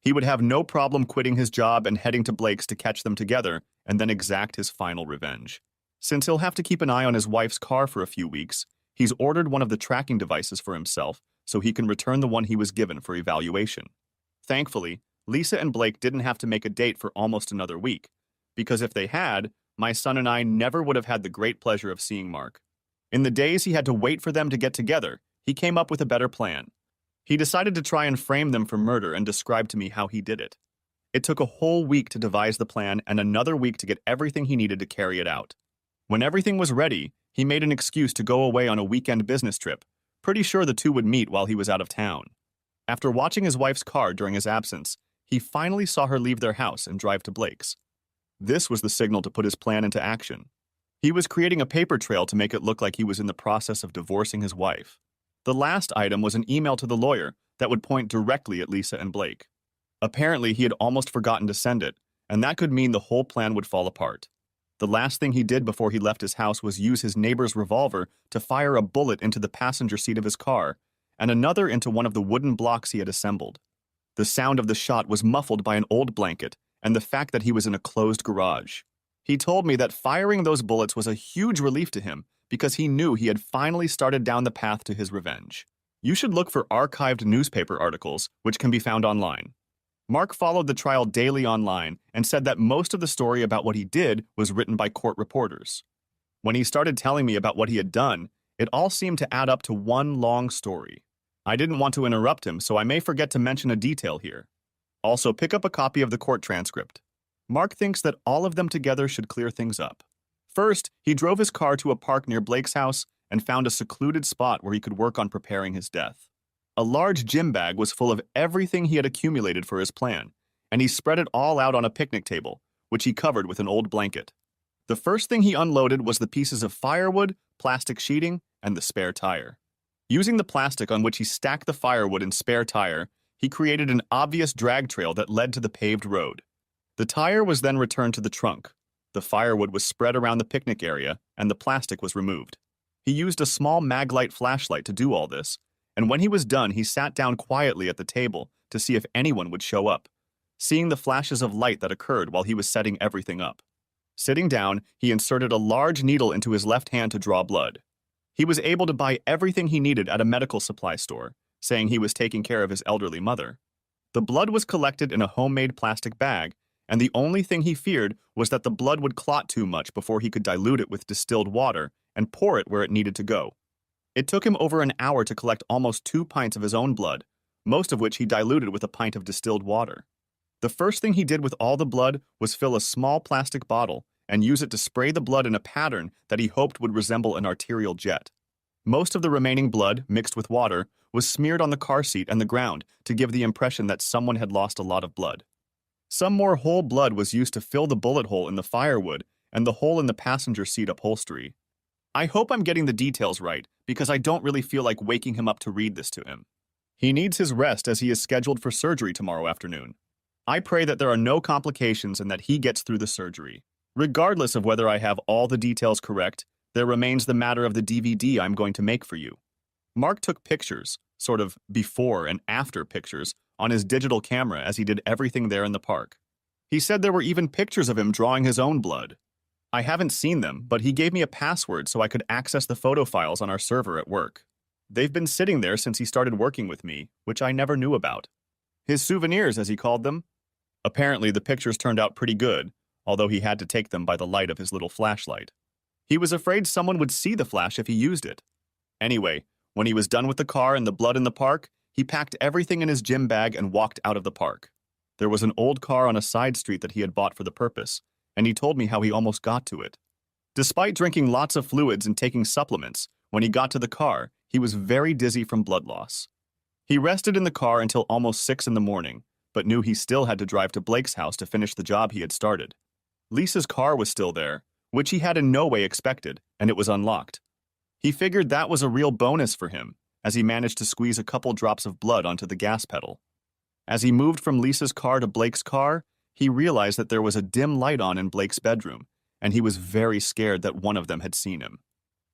He would have no problem quitting his job and heading to Blake's to catch them together and then exact his final revenge. Since he'll have to keep an eye on his wife's car for a few weeks, he's ordered one of the tracking devices for himself so he can return the one he was given for evaluation. Thankfully, Lisa and Blake didn't have to make a date for almost another week, because if they had, my son and I never would have had the great pleasure of seeing Mark. In the days he had to wait for them to get together, he came up with a better plan. He decided to try and frame them for murder and described to me how he did it. It took a whole week to devise the plan and another week to get everything he needed to carry it out. When everything was ready, he made an excuse to go away on a weekend business trip, pretty sure the two would meet while he was out of town. After watching his wife's car during his absence, he finally saw her leave their house and drive to Blake's. This was the signal to put his plan into action. He was creating a paper trail to make it look like he was in the process of divorcing his wife. The last item was an email to the lawyer that would point directly at Lisa and Blake. Apparently, he had almost forgotten to send it, and that could mean the whole plan would fall apart. The last thing he did before he left his house was use his neighbor's revolver to fire a bullet into the passenger seat of his car, and another into one of the wooden blocks he had assembled. The sound of the shot was muffled by an old blanket and the fact that he was in a closed garage. He told me that firing those bullets was a huge relief to him because he knew he had finally started down the path to his revenge. You should look for archived newspaper articles, which can be found online. Mark followed the trial daily online and said that most of the story about what he did was written by court reporters. When he started telling me about what he had done, it all seemed to add up to one long story. I didn't want to interrupt him, so I may forget to mention a detail here. Also, pick up a copy of the court transcript. Mark thinks that all of them together should clear things up. First, he drove his car to a park near Blake's house and found a secluded spot where he could work on preparing his death. A large gym bag was full of everything he had accumulated for his plan, and he spread it all out on a picnic table, which he covered with an old blanket. The first thing he unloaded was the pieces of firewood, plastic sheeting, and the spare tire. Using the plastic on which he stacked the firewood and spare tire, he created an obvious drag trail that led to the paved road. The tire was then returned to the trunk. The firewood was spread around the picnic area, and the plastic was removed. He used a small Maglite flashlight to do all this, and when he was done, he sat down quietly at the table to see if anyone would show up, seeing the flashes of light that occurred while he was setting everything up. Sitting down, he inserted a large needle into his left hand to draw blood. He was able to buy everything he needed at a medical supply store, saying he was taking care of his elderly mother. The blood was collected in a homemade plastic bag, and the only thing he feared was that the blood would clot too much before he could dilute it with distilled water and pour it where it needed to go. It took him over an hour to collect almost 2 pints of his own blood, most of which he diluted with a pint of distilled water. The first thing he did with all the blood was fill a small plastic bottle and use it to spray the blood in a pattern that he hoped would resemble an arterial jet. Most of the remaining blood, mixed with water, was smeared on the car seat and the ground to give the impression that someone had lost a lot of blood. Some more whole blood was used to fill the bullet hole in the firewood and the hole in the passenger seat upholstery. I hope I'm getting the details right, because I don't really feel like waking him up to read this to him. He needs his rest as he is scheduled for surgery tomorrow afternoon. I pray that there are no complications and that he gets through the surgery. Regardless of whether I have all the details correct, there remains the matter of the DVD I'm going to make for you. Mark took pictures, sort of before and after pictures, on his digital camera as he did everything there in the park. He said there were even pictures of him drawing his own blood. I haven't seen them, but he gave me a password so I could access the photo files on our server at work. They've been sitting there since he started working with me, which I never knew about. His souvenirs, as he called them. Apparently, the pictures turned out pretty good, although he had to take them by the light of his little flashlight. He was afraid someone would see the flash if he used it. Anyway, when he was done with the car and the blood in the park, he packed everything in his gym bag and walked out of the park. There was an old car on a side street that he had bought for the purpose, and he told me how he almost got to it. Despite drinking lots of fluids and taking supplements, when he got to the car, he was very dizzy from blood loss. He rested in the car until almost 6 in the morning, but knew he still had to drive to Blake's house to finish the job he had started. Lisa's car was still there, which he had in no way expected, and it was unlocked. He figured that was a real bonus for him, as he managed to squeeze a couple drops of blood onto the gas pedal. As he moved from Lisa's car to Blake's car, he realized that there was a dim light on in Blake's bedroom, and he was very scared that one of them had seen him.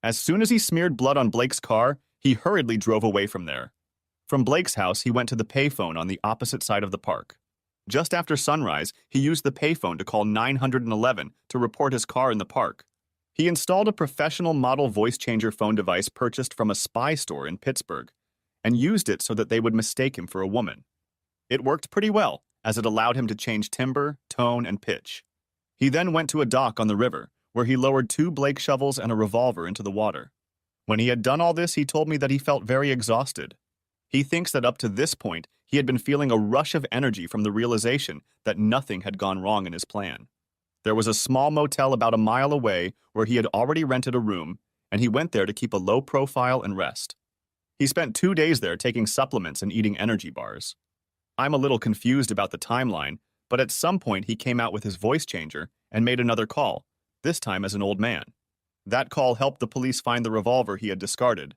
As soon as he smeared blood on Blake's car, he hurriedly drove away from there. From Blake's house, he went to the payphone on the opposite side of the park. Just after sunrise, he used the payphone to call 911 to report his car in the park. He installed a professional model voice changer phone device purchased from a spy store in Pittsburgh, and used it so that they would mistake him for a woman. It worked pretty well, as it allowed him to change timbre, tone, and pitch. He then went to a dock on the river, where he lowered 2 Blake shovels and a revolver into the water. When he had done all this, he told me that he felt very exhausted. He thinks that up to this point, he had been feeling a rush of energy from the realization that nothing had gone wrong in his plan. There was a small motel about a mile away where he had already rented a room, and he went there to keep a low profile and rest. He spent 2 days there taking supplements and eating energy bars. I'm a little confused about the timeline, but at some point he came out with his voice changer and made another call, this time as an old man. That call helped the police find the revolver he had discarded.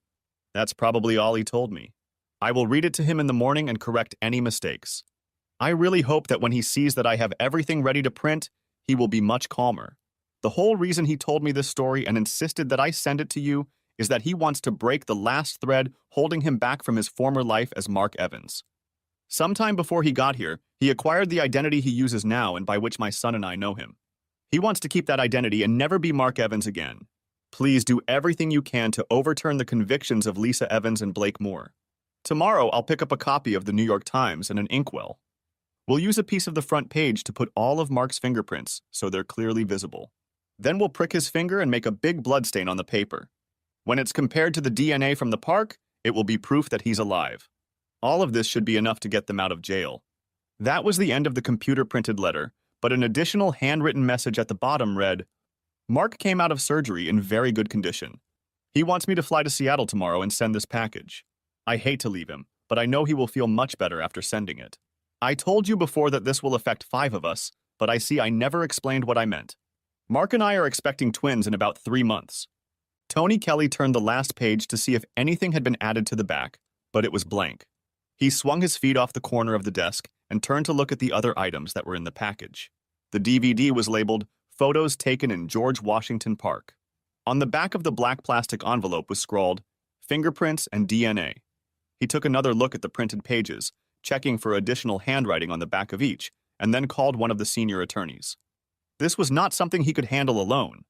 That's probably all he told me. I will read it to him in the morning and correct any mistakes. I really hope that when he sees that I have everything ready to print, he will be much calmer. The whole reason he told me this story and insisted that I send it to you is that he wants to break the last thread holding him back from his former life as Mark Evans. Sometime before he got here, he acquired the identity he uses now and by which my son and I know him. He wants to keep that identity and never be Mark Evans again. Please do everything you can to overturn the convictions of Lisa Evans and Blake Moore. Tomorrow, I'll pick up a copy of the New York Times and an inkwell. We'll use a piece of the front page to put all of Mark's fingerprints so they're clearly visible. Then we'll prick his finger and make a big bloodstain on the paper. When it's compared to the DNA from the park, it will be proof that he's alive. All of this should be enough to get them out of jail. That was the end of the computer-printed letter, but an additional handwritten message at the bottom read, Mark came out of surgery in very good condition. He wants me to fly to Seattle tomorrow and send this package. I hate to leave him, but I know he will feel much better after sending it. I told you before that this will affect 5 of us, but I see I never explained what I meant. Mark and I are expecting twins in about 3 months. Tony Kelly turned the last page to see if anything had been added to the back, but it was blank. He swung his feet off the corner of the desk and turned to look at the other items that were in the package. The DVD was labeled Photos Taken in George Washington Park. On the back of the black plastic envelope was scrawled, "Fingerprints and DNA." He took another look at the printed pages, checking for additional handwriting on the back of each, and then called one of the senior attorneys. This was not something he could handle alone.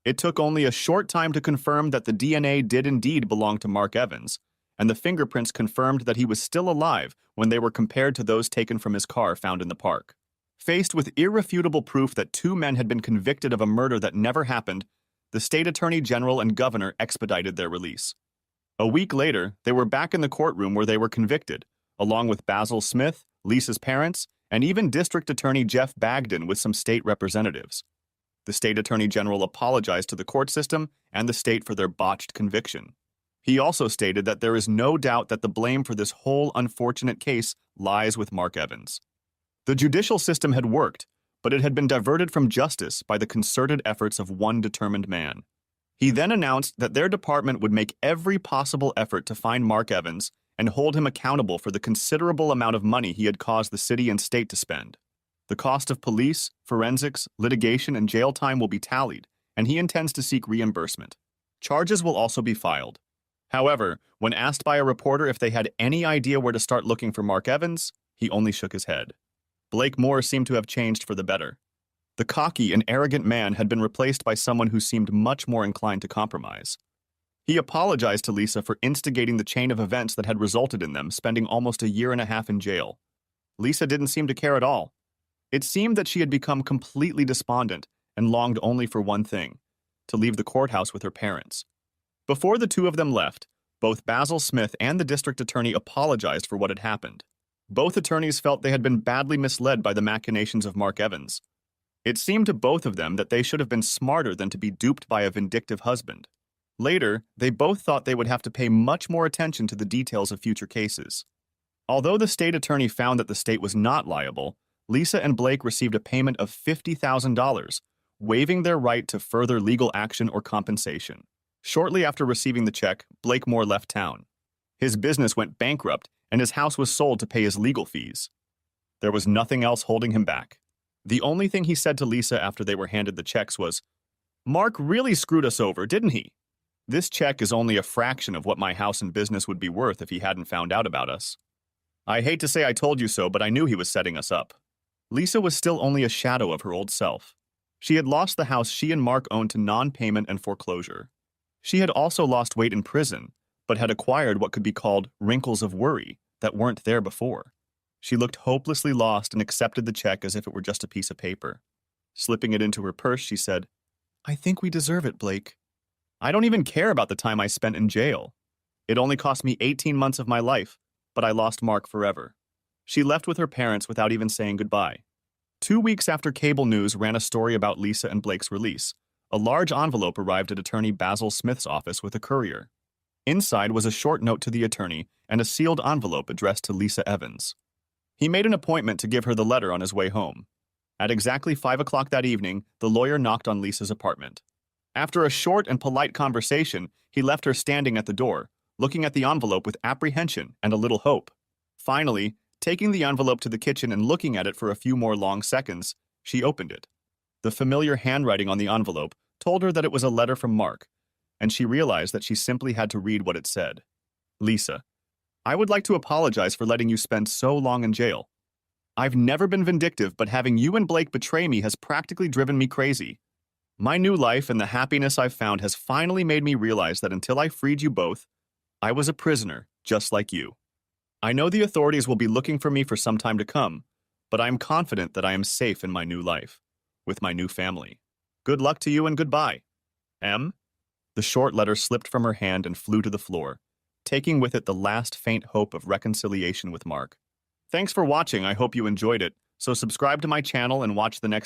It took only a short time to confirm that the DNA did indeed belong to Mark Evans, and the fingerprints confirmed that he was still alive when they were compared to those taken from his car found in the park. Faced with irrefutable proof that two men had been convicted of a murder that never happened, the state attorney general and governor expedited their release. A week later, they were back in the courtroom where they were convicted, along with Basil Smith, Lisa's parents, and even District Attorney Jeff Bagden with some state representatives. The state attorney general apologized to the court system and the state for their botched conviction. He also stated that there is no doubt that the blame for this whole unfortunate case lies with Mark Evans. The judicial system had worked, but it had been diverted from justice by the concerted efforts of one determined man. He then announced that their department would make every possible effort to find Mark Evans and hold him accountable for the considerable amount of money he had caused the city and state to spend. The cost of police, forensics, litigation, and jail time will be tallied, and he intends to seek reimbursement. Charges will also be filed. However, when asked by a reporter if they had any idea where to start looking for Mark Evans, he only shook his head. Blake Moore seemed to have changed for the better. The cocky and arrogant man had been replaced by someone who seemed much more inclined to compromise. He apologized to Lisa for instigating the chain of events that had resulted in them spending almost a year and a half in jail. Lisa didn't seem to care at all. It seemed that she had become completely despondent and longed only for one thing, to leave the courthouse with her parents. Before the two of them left, both Basil Smith and the district attorney apologized for what had happened. Both attorneys felt they had been badly misled by the machinations of Mark Evans. It seemed to both of them that they should have been smarter than to be duped by a vindictive husband. Later, they both thought they would have to pay much more attention to the details of future cases. Although the state attorney found that the state was not liable, Lisa and Blake received a payment of $50,000, waiving their right to further legal action or compensation. Shortly after receiving the check, Blake Moore left town. His business went bankrupt, and his house was sold to pay his legal fees. There was nothing else holding him back. The only thing he said to Lisa after they were handed the checks was, "Mark really screwed us over, didn't he? This check is only a fraction of what my house and business would be worth if he hadn't found out about us. I hate to say I told you so, but I knew he was setting us up." Lisa was still only a shadow of her old self. She had lost the house she and Mark owned to non-payment and foreclosure. She had also lost weight in prison, but had acquired what could be called wrinkles of worry that weren't there before. She looked hopelessly lost and accepted the check as if it were just a piece of paper. Slipping it into her purse, she said, "I think we deserve it, Blake. I don't even care about the time I spent in jail. It only cost me 18 months of my life, but I lost Mark forever." She left with her parents without even saying goodbye. 2 weeks after cable news ran a story about Lisa and Blake's release, a large envelope arrived at attorney Basil Smith's office with a courier. Inside was a short note to the attorney and a sealed envelope addressed to Lisa Evans. He made an appointment to give her the letter on his way home. At exactly 5 o'clock that evening, the lawyer knocked on Lisa's apartment. After a short and polite conversation, he left her standing at the door, looking at the envelope with apprehension and a little hope. Finally, taking the envelope to the kitchen and looking at it for a few more long seconds, she opened it. The familiar handwriting on the envelope told her that it was a letter from Mark, and she realized that she simply had to read what it said. "Lisa, I would like to apologize for letting you spend so long in jail. I've never been vindictive, but having you and Blake betray me has practically driven me crazy. My new life and the happiness I've found has finally made me realize that until I freed you both, I was a prisoner, just like you. I know the authorities will be looking for me for some time to come, but I am confident that I am safe in my new life, with my new family. Good luck to you and goodbye. M." The short letter slipped from her hand and flew to the floor, taking with it the last faint hope of reconciliation with Mark. Thanks for watching. I hope you enjoyed it. So subscribe to my channel and watch the next